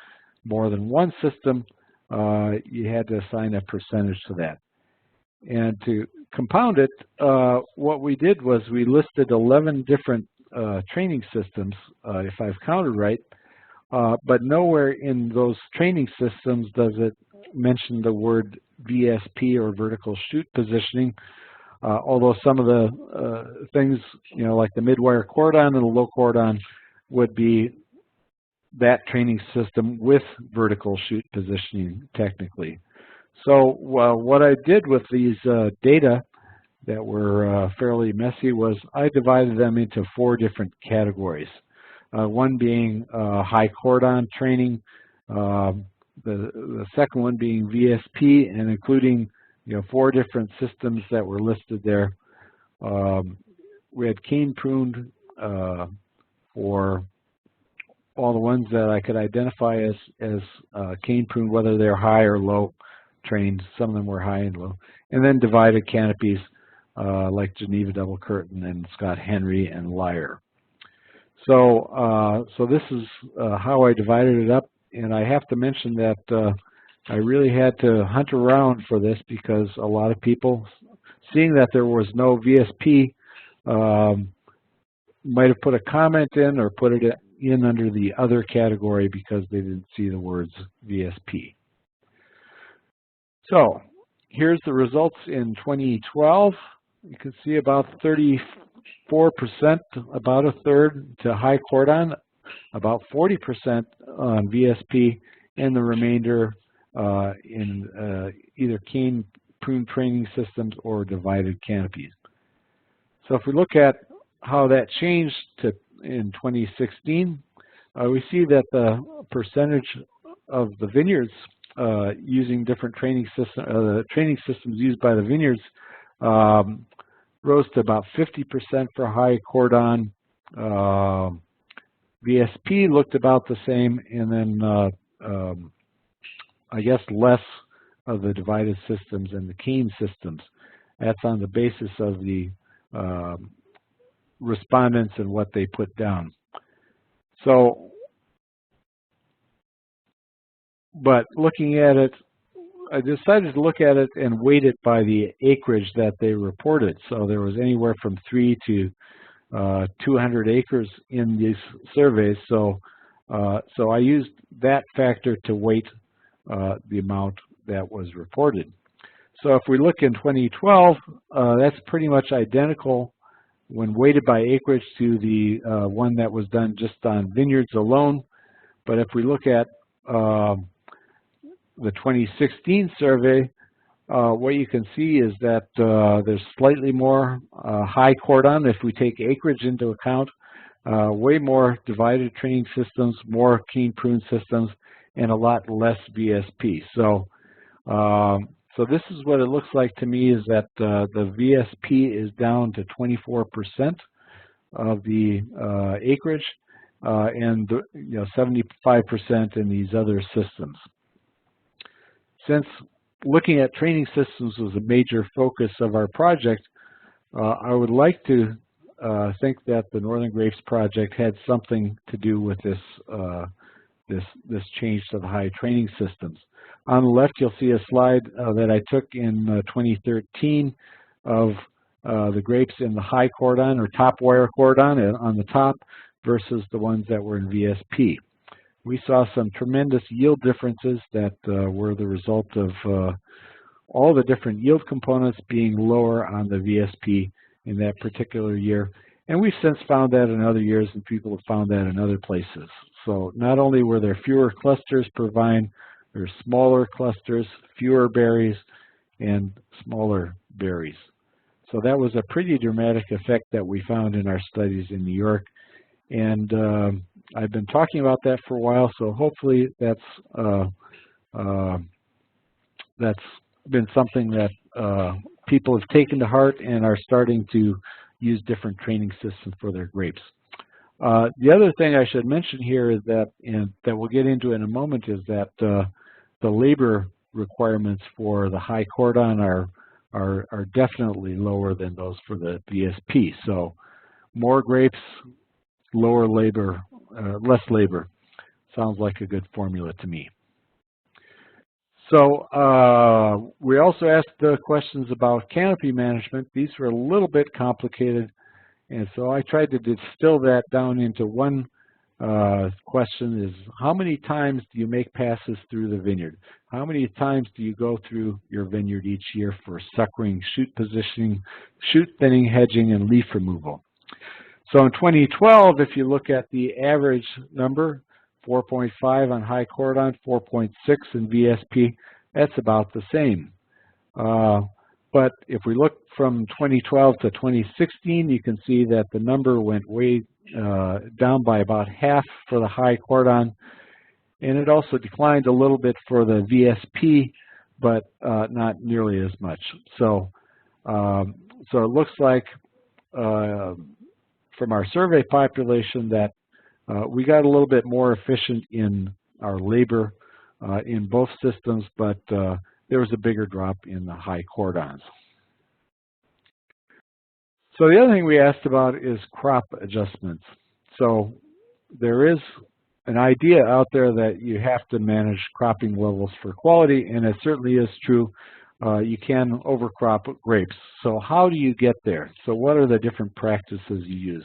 more than one system, you had to assign a percentage to that. And to compound it, what we did was we listed 11 different training systems, if I've counted right, but nowhere in those training systems does it mention the word VSP or vertical shoot positioning, although some of the things, like the mid-wire cordon and the low cordon would be that training system with vertical shoot positioning technically. So what I did with these data that were fairly messy was I divided them into 4 different categories. One being high cordon training, the second one being VSP, and including 4 different systems that were listed there. We had cane pruned for all the ones that I could identify as cane pruned, whether they're high or low trained. Some of them were high and low. And then divided canopies like Geneva Double Curtain and Scott Henry and Lyre. So this is how I divided it up. And I have to mention that I really had to hunt around for this because a lot of people, seeing that there was no VSP, might have put a comment in or put it in under the other category because they didn't see the words VSP. So here's the results in 2012. You can see about 34%, about a third to high cordon, about 40% on VSP, and the remainder in either cane prune training systems or divided canopies. So if we look at how that changed in 2016, we see that the percentage of the vineyards using different training systems used by the vineyards rose to about 50% for high cordon. VSP looked about the same, and then I guess less of the divided systems and the cane systems. That's on the basis of the respondents and what they put down. So, but looking at it, I decided to look at it and weight it by the acreage that they reported. So there was anywhere from 3 to 200 acres in these surveys. So I used that factor to weight the amount that was reported. So if we look in 2012, that's pretty much identical when weighted by acreage to the one that was done just on vineyards alone. But if we look at the 2016 survey, what you can see is that there's slightly more high cordon if we take acreage into account, way more divided training systems, more cane prune systems, and a lot less VSP. So this is what it looks like to me, is that the VSP is down to 24% of the acreage, and 75% in these other systems. Since looking at training systems was a major focus of our project, I would like to think that the Northern Grapes project had something to do with this this change to the high training systems. On the left, you'll see a slide that I took in 2013 of the grapes in the high cordon or top wire cordon on the top versus the ones that were in VSP. We saw some tremendous yield differences that were the result of all the different yield components being lower on the VSP in that particular year. And we've since found that in other years, and people have found that in other places. So not only were there fewer clusters per vine, there were smaller clusters, fewer berries, and smaller berries. So that was a pretty dramatic effect that we found in our studies in New York. And I've been talking about that for a while, so hopefully that's been something that people have taken to heart and are starting to use different training systems for their grapes. The other thing I should mention here is that, and that we'll get into in a moment, is that the labor requirements for the high cordon are are definitely lower than those for the VSP. So more grapes, lower labor, less labor. Sounds like a good formula to me. So we also asked the questions about canopy management. These were a little bit complicated, and so I tried to distill that down into one question: is how many times do you make passes through the vineyard? How many times do you go through your vineyard each year for suckering, shoot positioning, shoot thinning, hedging, and leaf removal? So in 2012, if you look at the average number, 4.5 on high cordon, 4.6 in VSP, that's about the same. But if we look from 2012 to 2016, you can see that the number went way down by about half for the high cordon, and it also declined a little bit for the VSP, but not nearly as much. So, so it looks like from our survey population that we got a little bit more efficient in our labor in both systems, but there was a bigger drop in the high cordons. So the other thing we asked about is crop adjustments. So there is an idea out there that you have to manage cropping levels for quality, and it certainly is true. You can overcrop grapes. So how do you get there? So what are the different practices you use?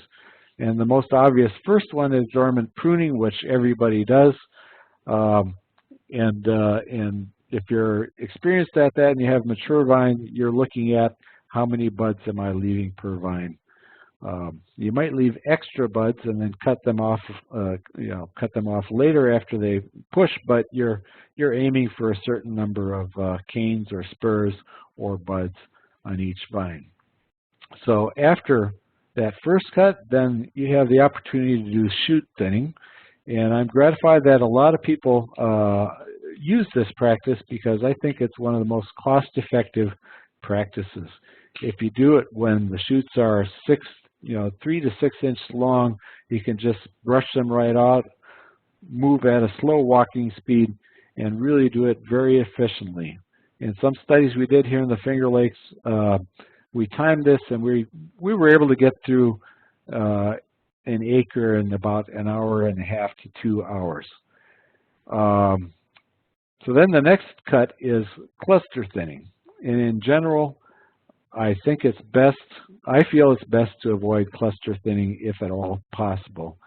And the most obvious first one is dormant pruning, which everybody does. And if you're experienced at that and you have mature vine, you're looking at how many buds am I leaving per vine. You might leave extra buds and then cut them off, cut them off later after they push, but you're aiming for a certain number of canes or spurs or buds on each vine. So after that first cut, then you have the opportunity to do shoot thinning, and I'm gratified that a lot of people use this practice because I think it's one of the most cost-effective practices. If you do it when the shoots are 3 to 6 inches long, you can just brush them right out, move at a slow walking speed, and really do it very efficiently. In some studies we did here in the Finger Lakes, we timed this, and we were able to get through an acre in about an hour and a half to 2 hours. So then the next cut is cluster thinning. And in general, I think it's best, I feel it's best to avoid cluster thinning if at all possible.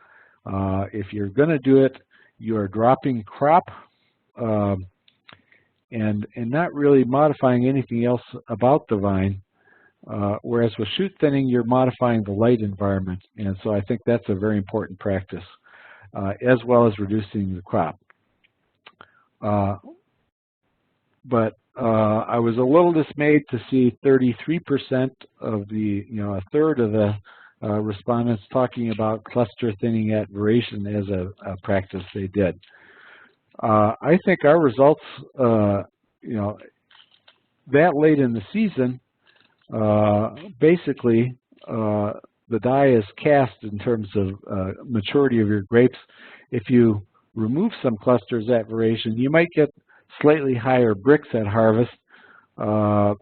If you're going to do it, you are dropping crop and not really modifying anything else about the vine. Whereas with shoot thinning, you're modifying the light environment, and so I think that's a very important practice, as well as reducing the crop. But I was a little dismayed to see 33% of the, a third of the respondents talking about cluster thinning at variation as a practice they did. I think our results, that late in the season, basically the die is cast in terms of maturity of your grapes. If you remove some clusters at variation, you might get slightly higher bricks at harvest, but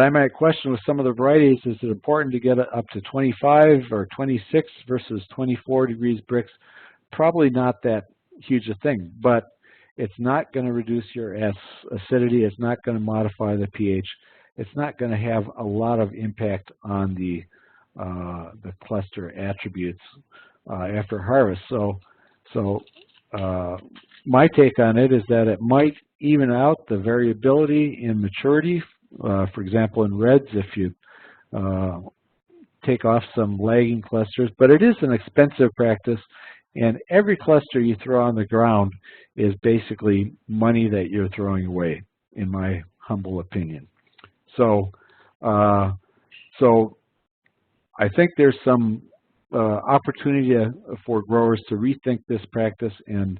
I might question with some of the varieties, is it important to get up to 25 or 26 versus 24 degrees bricks? Probably not that huge a thing, but it's not going to reduce your acidity. It's not going to modify the pH. It's not going to have a lot of impact on the cluster attributes after harvest. So my take on it is that it might even out the variability in maturity. For example, in reds, if you take off some lagging clusters, but it is an expensive practice, and every cluster you throw on the ground is basically money that you're throwing away, in my humble opinion. So, so I think there's some opportunity for growers to rethink this practice, and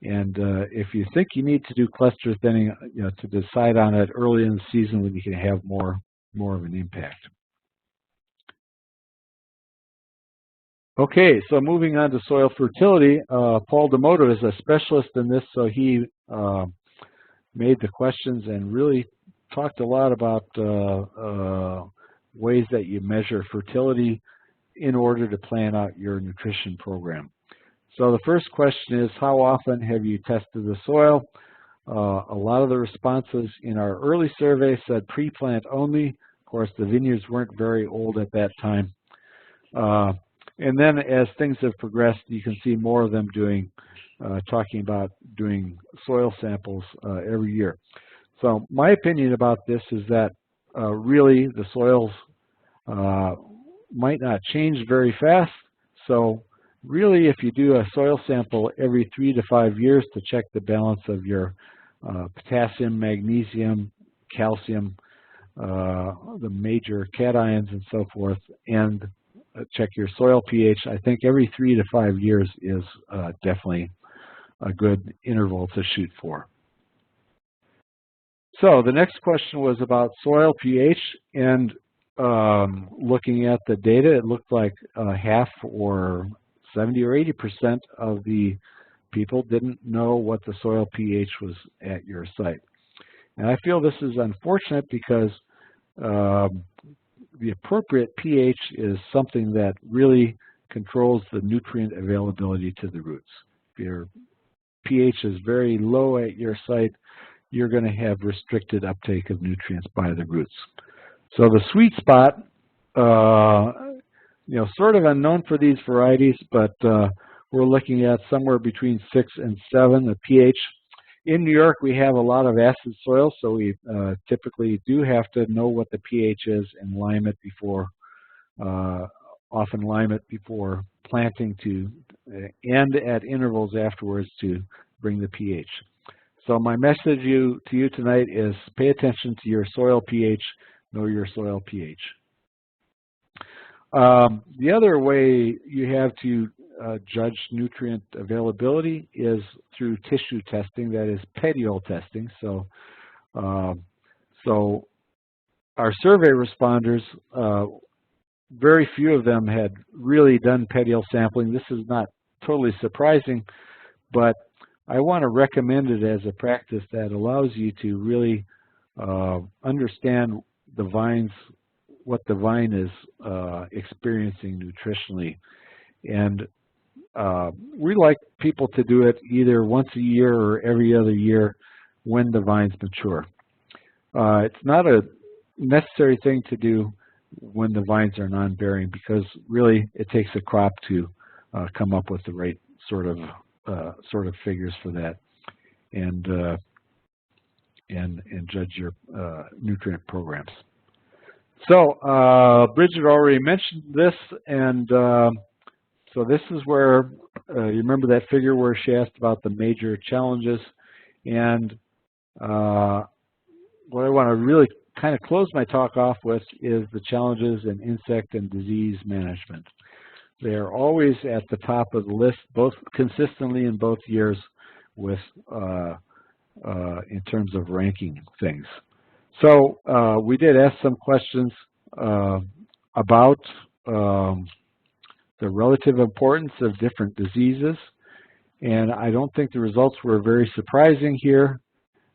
if you think you need to do cluster thinning, to decide on it early in the season when you can have more of an impact. Okay, so moving on to soil fertility, Paul D'Amoto is a specialist in this, so he made the questions and really talked a lot about ways that you measure fertility in order to plan out your nutrition program. So the first question is, how often have you tested the soil? A lot of the responses in our early survey said pre-plant only. Of course, the vineyards weren't very old at that time. And then as things have progressed, you can see more of them talking about doing soil samples every year. So my opinion about this is that really the soils might not change very fast. So really, if you do a soil sample every 3 to 5 years to check the balance of your potassium, magnesium, calcium, the major cations and so forth, and check your soil pH, I think every 3 to 5 years is definitely a good interval to shoot for. So the next question was about soil pH, and looking at the data, it looked like half or 70 or 80% of the people didn't know what the soil pH was at your site. And I feel this is unfortunate because the appropriate pH is something that really controls the nutrient availability to the roots. If your pH is very low at your site, you're going to have restricted uptake of nutrients by the roots. So the sweet spot, sort of unknown for these varieties, but we're looking at somewhere between 6 and 7, the pH. In New York, we have a lot of acid soil, so we typically do have to know what the pH is and lime it before, often lime it before planting and at intervals afterwards to bring the pH. So my message to you tonight is pay attention to your soil pH, know your soil pH. The other way you have to judge nutrient availability is through tissue testing, that is petiole testing. So, our survey responders, very few of them had really done petiole sampling. This is not totally surprising, but I want to recommend it as a practice that allows you to really understand the vines, what the vine is experiencing nutritionally. And we like people to do it either once a year or every other year when the vines mature. It's not a necessary thing to do when the vines are non-bearing, because really it takes a crop to come up with the right sort of figures for that, and judge your nutrient programs. So Brigid already mentioned this, and so this is where you remember that figure where she asked about the major challenges, and what I want to really kind of close my talk off with is the challenges in insect and disease management. They are always at the top of the list, both consistently in both years, with in terms of ranking things. So we did ask some questions about the relative importance of different diseases, and I don't think the results were very surprising here.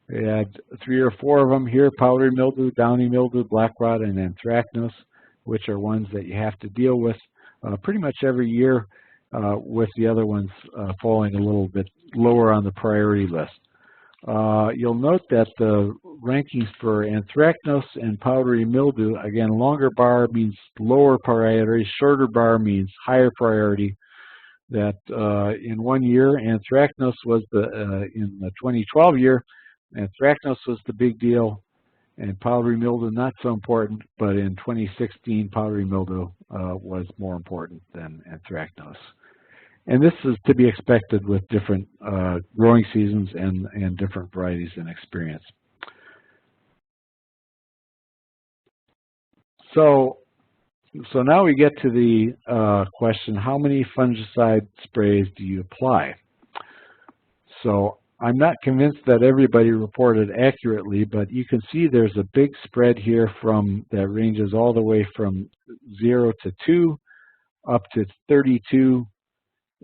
We had 3 or 4 of them here: powdery mildew, downy mildew, black rot, and anthracnose, which are ones that you have to deal with pretty much every year, with the other ones falling a little bit lower on the priority list. You'll note that the rankings for anthracnose and powdery mildew, again, longer bar means lower priority, shorter bar means higher priority. That in one year, anthracnose was in the 2012 year, anthracnose was the big deal, and powdery mildew not so important, but in 2016, powdery mildew was more important than anthracnose. And this is to be expected with different growing seasons and different varieties and experience. So now we get to the question, how many fungicide sprays do you apply? So I'm not convinced that everybody reported accurately, but you can see there's a big spread here that ranges all the way from 0 to 2 up to 32.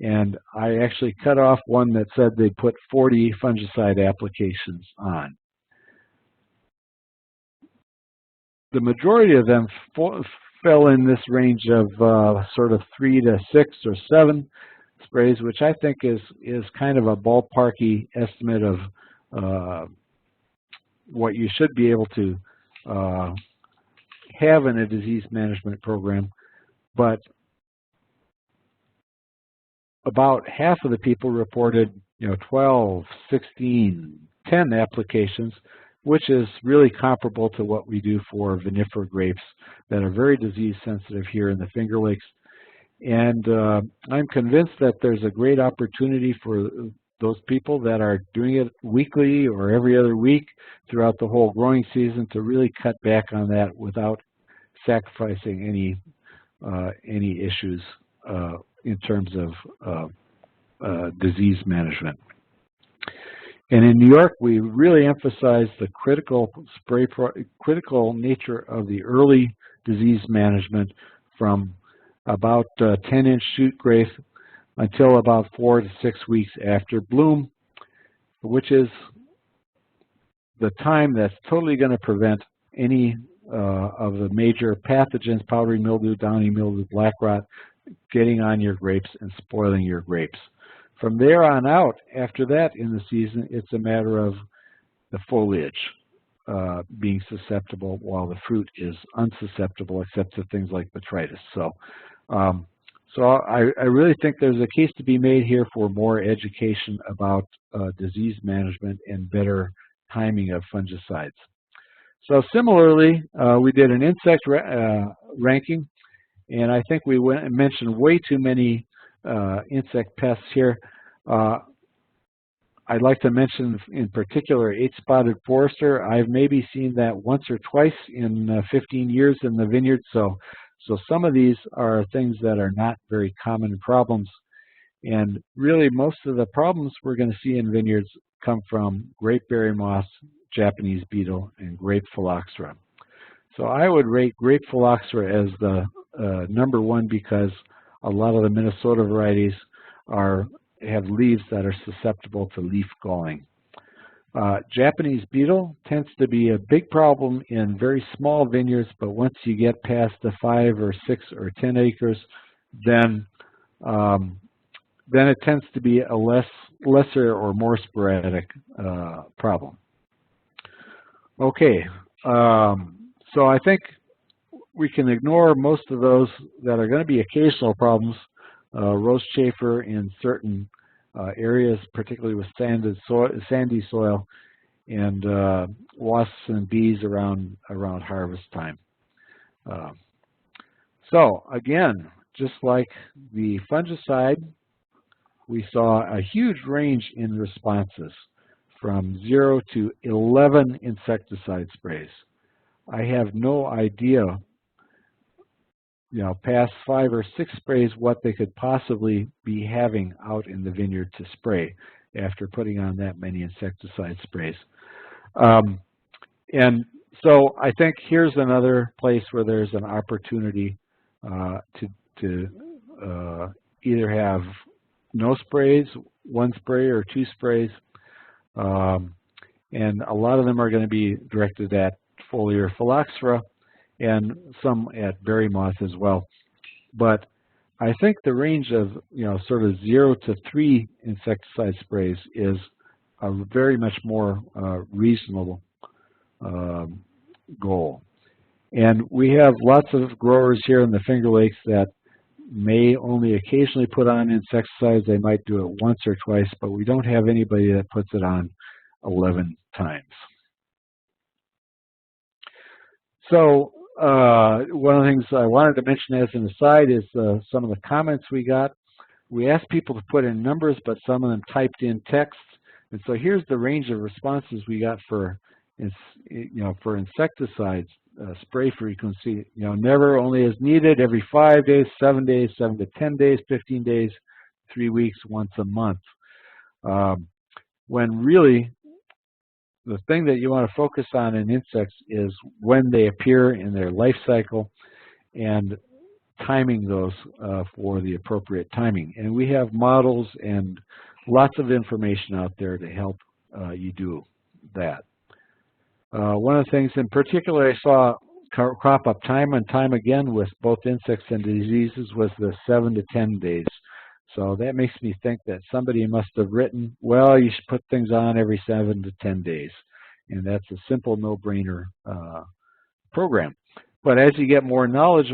And I actually cut off one that said they put 40 fungicide applications on. the majority of them fell in this range of sort of 3 to 6 or 7 sprays, which I think is kind of a ballparky estimate of what you should be able to have in a disease management program. But about half of the people reported 12, 16, 10 applications, which is really comparable to what we do for vinifera grapes that are very disease sensitive here in the Finger Lakes. And I'm convinced that there's a great opportunity for those people that are doing it weekly or every other week throughout the whole growing season to really cut back on that without sacrificing any issues in terms of disease management. And in New York, we really emphasize the critical nature of the early disease management from about 10-inch shoot growth until about 4 to 6 weeks after bloom, which is the time that's totally going to prevent any of the major pathogens, powdery mildew, downy mildew, black rot, getting on your grapes and spoiling your grapes. From there on out, after that in the season, it's a matter of the foliage being susceptible while the fruit is unsusceptible except to things like botrytis. So I really think there's a case to be made here for more education about disease management and better timing of fungicides. So similarly, we did an insect ranking, and I think we mentioned way too many insect pests here. I'd like to mention in particular 8-spotted forester. I've maybe seen that once or twice in 15 years in the vineyard, so some of these are things that are not very common problems. And really most of the problems we're going to see in vineyards come from grapeberry moth, Japanese beetle, and grape phylloxera. So I would rate grape phylloxera as the number one because a lot of the Minnesota varieties have leaves that are susceptible to leaf galling. Japanese beetle tends to be a big problem in very small vineyards, but once you get past the 5 or 6 or 10 acres, then it tends to be a lesser or more sporadic problem. Okay, so I think we can ignore most of those that are going to be occasional problems. Rose chafer in certain areas, particularly with sandy soil, and wasps and bees around harvest time. So again, just like the fungicide, we saw a huge range in responses from 0 to 11 insecticide sprays. I have no idea, past 5 or 6 sprays, what they could possibly be having out in the vineyard to spray after putting on that many insecticide sprays. And so I think here's another place where there's an opportunity to either have no sprays, 1 spray or 2 sprays, and a lot of them are going to be directed at foliar phylloxera and some at berry moth as well. But I think the range of sort of 0 to 3 insecticide sprays is a very much more reasonable goal. And we have lots of growers here in the Finger Lakes that may only occasionally put on insecticides. They might do it once or twice, but we don't have anybody that puts it on 11 times. So one of the things I wanted to mention as an aside is some of the comments we got. We asked people to put in numbers, but some of them typed in text. And so here's the range of responses we got for insecticides. Spray frequency, never, only as needed, every 5 days, 7 days, 7 to 10 days, 15 days, 3 weeks, once a month. When really the thing that you want to focus on in insects is when they appear in their life cycle and timing those for the appropriate timing. And we have models and lots of information out there to help you do that. One of the things in particular I saw crop up time and time again with both insects and diseases was the 7 to 10 days. So that makes me think that somebody must have written, well, you should put things on every 7 to 10 days. And that's a simple no-brainer program. But as you get more knowledge,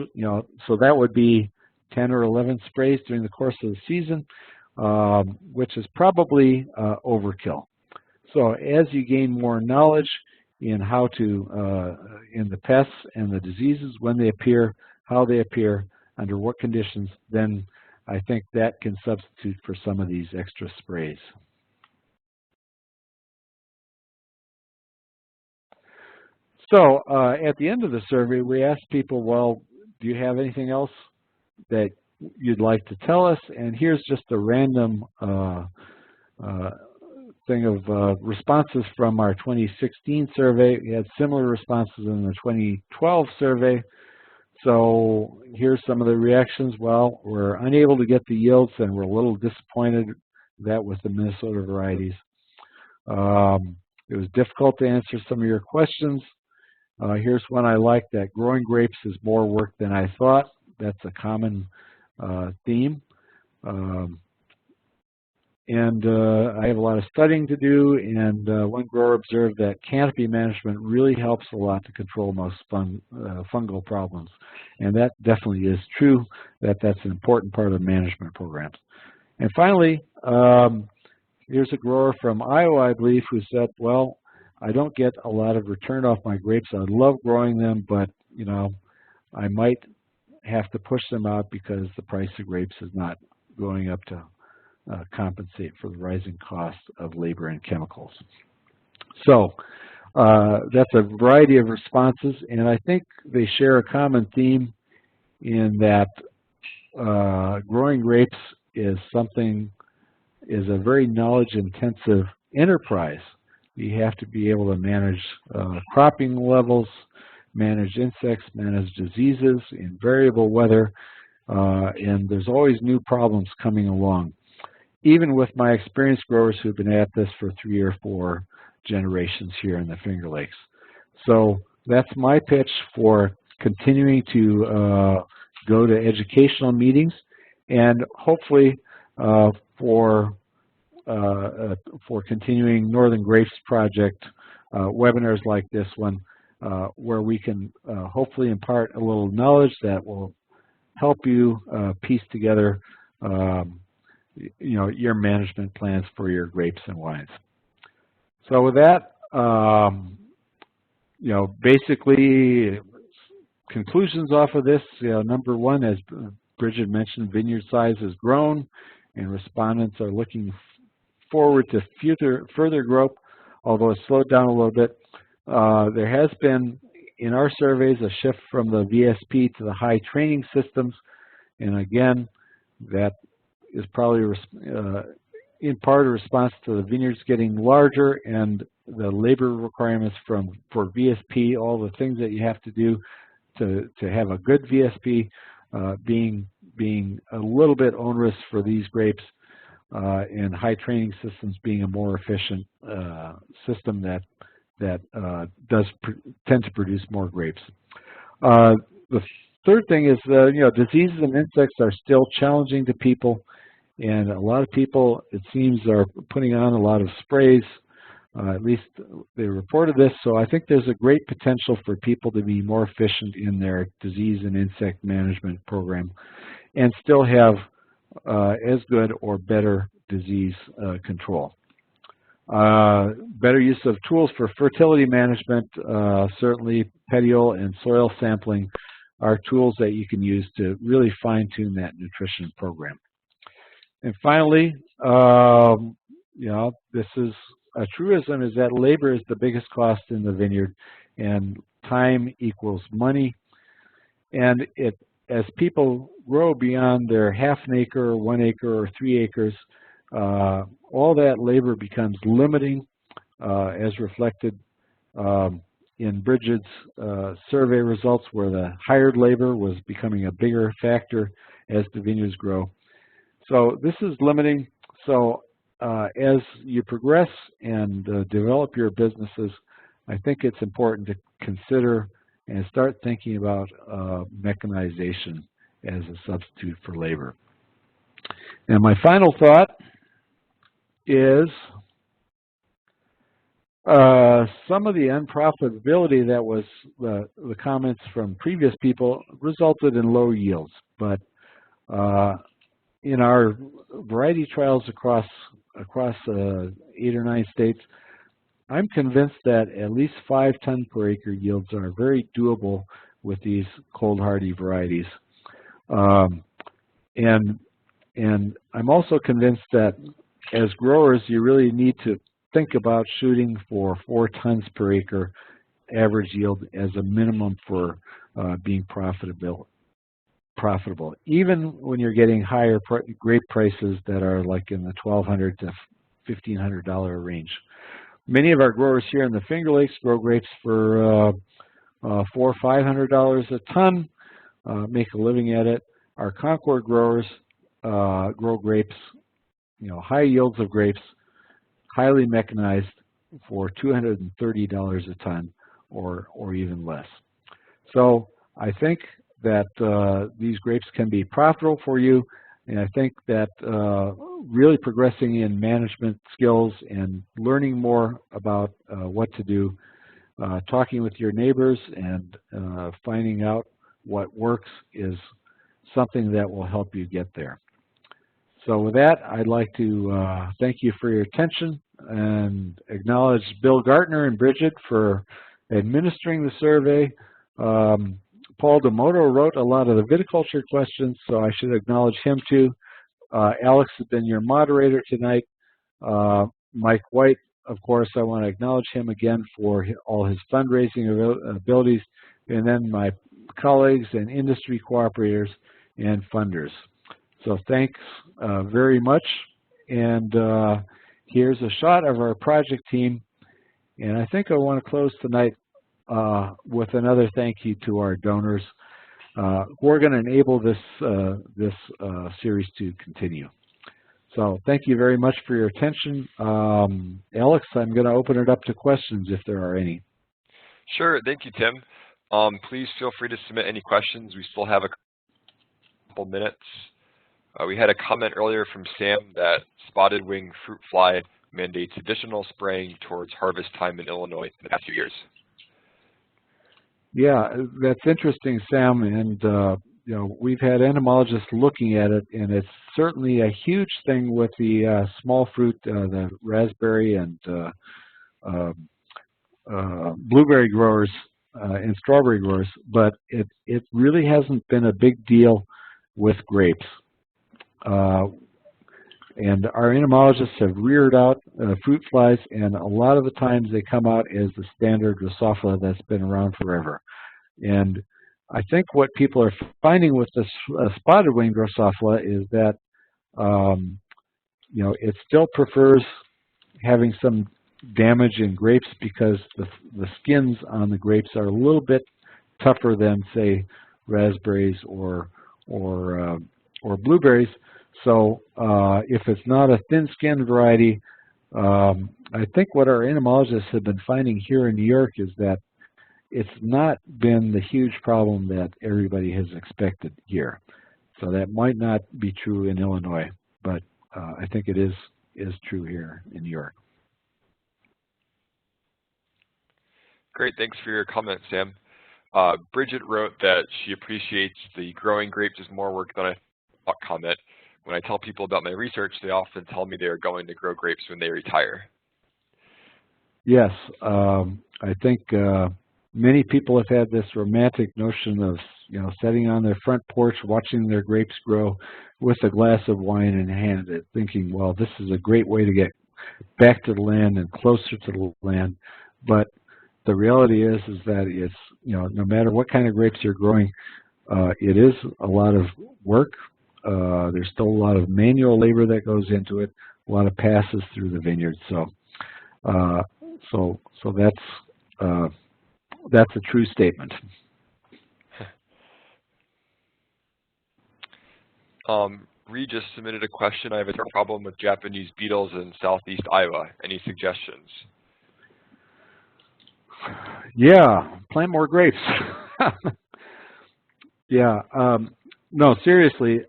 so that would be 10 or 11 sprays during the course of the season, which is probably overkill. So as you gain more knowledge in how to, in the pests and the diseases, when they appear, how they appear, under what conditions, then I think that can substitute for some of these extra sprays. So at the end of the survey, we asked people, well, do you have anything else that you'd like to tell us? And here's just a random thing of responses from our 2016 survey. We had similar responses in the 2012 survey. So here's some of the reactions. Well, we're unable to get the yields, and we're a little disappointed that with the Minnesota varieties. It was difficult to answer some of your questions. Here's one I like, that growing grapes is more work than I thought. That's a common theme. I have a lot of studying to do, and one grower observed that canopy management really helps a lot to control most fungal problems. And that definitely is true, that's an important part of management programs. And finally, here's a grower from Iowa, I believe, who said, well, I don't get a lot of return off my grapes. I love growing them, but I might have to push them out because the price of grapes is not going up to compensate for the rising costs of labor and chemicals. So that's a variety of responses, and I think they share a common theme in that growing grapes is a very knowledge-intensive enterprise. You have to be able to manage cropping levels, manage insects, manage diseases in variable weather, and there's always new problems coming along, even with my experienced growers who've been at this for 3 or 4 generations here in the Finger Lakes. So that's my pitch for continuing to go to educational meetings, and hopefully for continuing Northern Grapes Project webinars like this one, where we can hopefully impart a little knowledge that will help you piece together your management plans for your grapes and wines. So with that, basically conclusions off of this, number one, as Brigid mentioned, vineyard size has grown and respondents are looking forward to further growth, although it's slowed down a little bit. There has been, in our surveys, a shift from the VSP to the high training systems, and again, that is probably in part a response to the vineyards getting larger and the labor requirements for VSP, all the things that you have to do to have a good VSP being a little bit onerous for these grapes, and high training systems being a more efficient system that does tend to produce more grapes. The third thing is, diseases and insects are still challenging to people, and a lot of people, it seems, are putting on a lot of sprays. At least they reported this, so I think there's a great potential for people to be more efficient in their disease and insect management program and still have as good or better disease control. Better use of tools for fertility management, certainly petiole and soil sampling are tools that you can use to really fine-tune that nutrition program. And finally, this is a truism, is that labor is the biggest cost in the vineyard, and time equals money. And as people grow beyond their half an acre, 1 acre, or 3 acres, all that labor becomes limiting, as reflected in Brigid's survey results, where the hired labor was becoming a bigger factor as the vineyards grow. So this is limiting. So as you progress and develop your businesses, I think it's important to consider and start thinking about mechanization as a substitute for labor. And my final thought is some of the unprofitability that was the comments from previous people resulted in low yields, but in our variety trials across 8 or 9 states, I'm convinced that at least 5 ton per acre yields are very doable with these cold hardy varieties. And I'm also convinced that as growers, you really need to think about shooting for 4 tons per acre average yield as a minimum for being profitable. Even when you're getting higher grape prices that are like in the $1,200 to $1,500 range. Many of our growers here in the Finger Lakes grow grapes for $400 or $500 a ton, make a living at it. Our Concord growers grow grapes, high yields of grapes, highly mechanized for $230 a ton or even less. So I think that these grapes can be profitable for you, and I think that really progressing in management skills and learning more about what to do, talking with your neighbors and finding out what works is something that will help you get there. So with that, I'd like to thank you for your attention and acknowledge Bill Gartner and Brigid for administering the survey. Paul D'Amoto wrote a lot of the viticulture questions, so I should acknowledge him too. Alex has been your moderator tonight. Mike White, of course, I want to acknowledge him again for all his fundraising abilities, and then my colleagues and industry cooperators and funders. So thanks very much. And here's a shot of our project team. And I think I want to close tonight with another thank you to our donors who are going to enable this series to continue. So thank you very much for your attention. Alex, I'm going to open it up to questions if there are any. Sure, thank you, Tim. Please feel free to submit any questions. We still have a couple minutes. We had a comment earlier from Sam that spotted wing fruit fly mandates additional spraying towards harvest time in Illinois in the past few years. Yeah, that's interesting, Sam, and we've had entomologists looking at it, and it's certainly a huge thing with the small fruit, the raspberry and blueberry growers and strawberry growers, but it really hasn't been a big deal with grapes. And our entomologists have reared out fruit flies, and a lot of the times they come out as the standard Drosophila that's been around forever. And I think what people are finding with this spotted wing Drosophila is that it still prefers having some damage in grapes because the skins on the grapes are a little bit tougher than, say, raspberries or blueberries. So if it's not a thin-skinned variety, I think what our entomologists have been finding here in New York is that it's not been the huge problem that everybody has expected here. So that might not be true in Illinois, but I think it is true here in New York. Great, thanks for your comment, Sam. Brigid wrote that she appreciates the growing grapes is more work than I thought comment. When I tell people about my research, they often tell me they are going to grow grapes when they retire. Yes, I think many people have had this romantic notion of sitting on their front porch, watching their grapes grow with a glass of wine in hand, thinking, well, this is a great way to get back to the land and closer to the land. But the reality is that it's no matter what kind of grapes you're growing, it is a lot of work. There's still a lot of manual labor that goes into it, a lot of passes through the vineyard. So that's a true statement. Reed just submitted a question. I have a problem with Japanese beetles in southeast Iowa. Any suggestions? Yeah, plant more grapes. Yeah. No, seriously.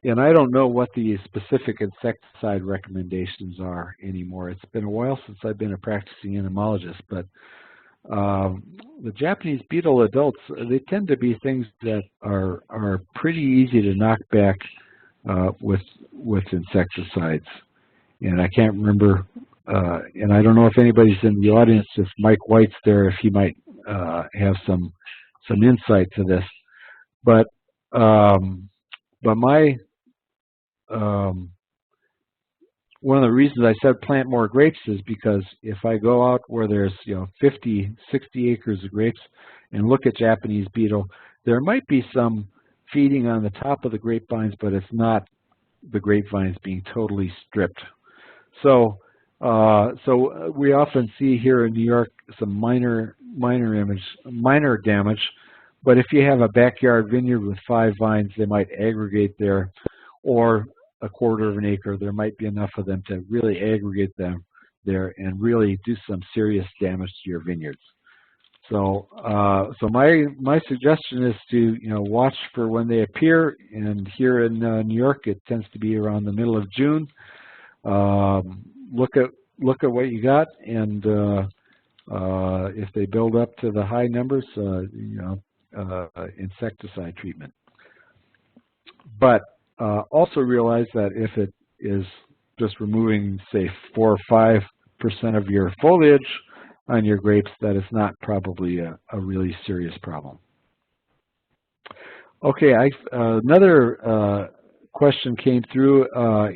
And I don't know what the specific insecticide recommendations are anymore. It's been a while since I've been a practicing entomologist, but the Japanese beetle adults, they tend to be things that are pretty easy to knock back with insecticides. And I can't remember, and I don't know if anybody's in the audience, if Mike White's there, if he might have some insight to this. But my one of the reasons I said plant more grapes is because if I go out where there's 50, 60 acres of grapes and look at Japanese beetle, there might be some feeding on the top of the grapevines, but it's not the grapevines being totally stripped. So we often see here in New York some minor damage, but if you have a backyard vineyard with 5 vines, they might aggregate there, or a quarter of an acre, there might be enough of them to really aggregate them there and really do some serious damage to your vineyards. So my suggestion is to watch for when they appear, and here in New York it tends to be around the middle of June. Look at what you got, and if they build up to the high numbers, insecticide treatment. But also realize that if it is just removing, say, 4 or 5% of your foliage on your grapes, that is not probably a really serious problem. Okay, another question came through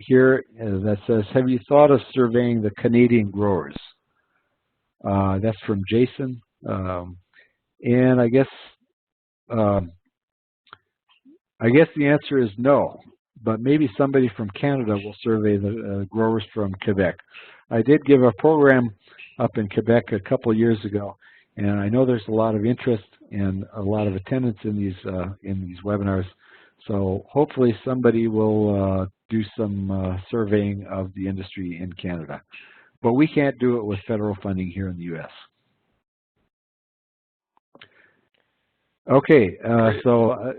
here that says, have you thought of surveying the Canadian growers? That's from Jason. And I guess the answer is no, but maybe somebody from Canada will survey the growers from Quebec. I did give a program up in Quebec a couple of years ago, and I know there's a lot of interest and a lot of attendance in these webinars. So hopefully somebody will do some surveying of the industry in Canada. But we can't do it with federal funding here in the U.S. Okay, so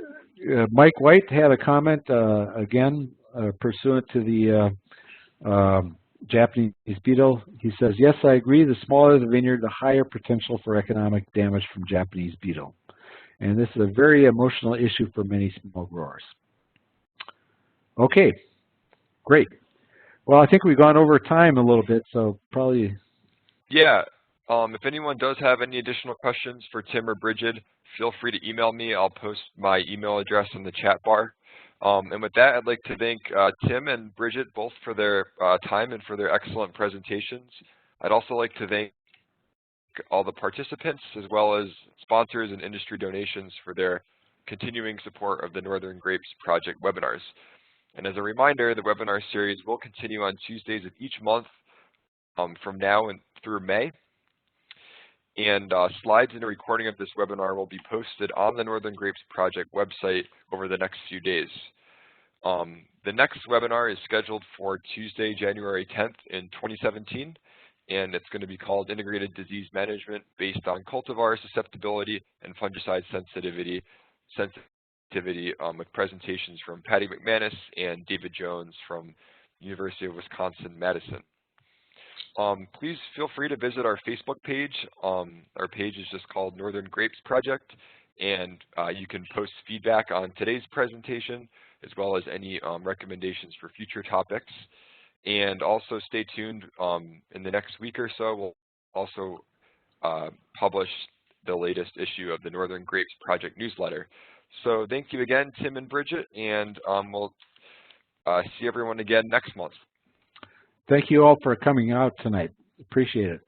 Mike White had a comment, again, pursuant to the Japanese beetle. He says, yes, I agree, the smaller the vineyard, the higher potential for economic damage from Japanese beetle. And this is a very emotional issue for many small growers. Okay, great. Well, I think we've gone over time a little bit, so probably... Yeah, if anyone does have any additional questions for Tim or Brigid, feel free to email me. I'll post my email address in the chat bar. And with that, I'd like to thank Tim and Brigid both for their time and for their excellent presentations. I'd also like to thank all the participants as well as sponsors and industry donations for their continuing support of the Northern Grapes Project webinars. And as a reminder, the webinar series will continue on Tuesdays of each month from now and through May. And slides and a recording of this webinar will be posted on the Northern Grapes Project website over the next few days. The next webinar is scheduled for Tuesday, January 10th in 2017, and it's going to be called Integrated Disease Management based on cultivar susceptibility and fungicide sensitivity with presentations from Patty McManus and David Jones from University of Wisconsin-Madison. Please feel free to visit our Facebook page. Our page is just called Northern Grapes Project, and you can post feedback on today's presentation as well as any recommendations for future topics. And also stay tuned. In the next week or so, we'll also publish the latest issue of the Northern Grapes Project newsletter. So thank you again, Tim and Brigid, and we'll see everyone again next month. Thank you all for coming out tonight. Appreciate it.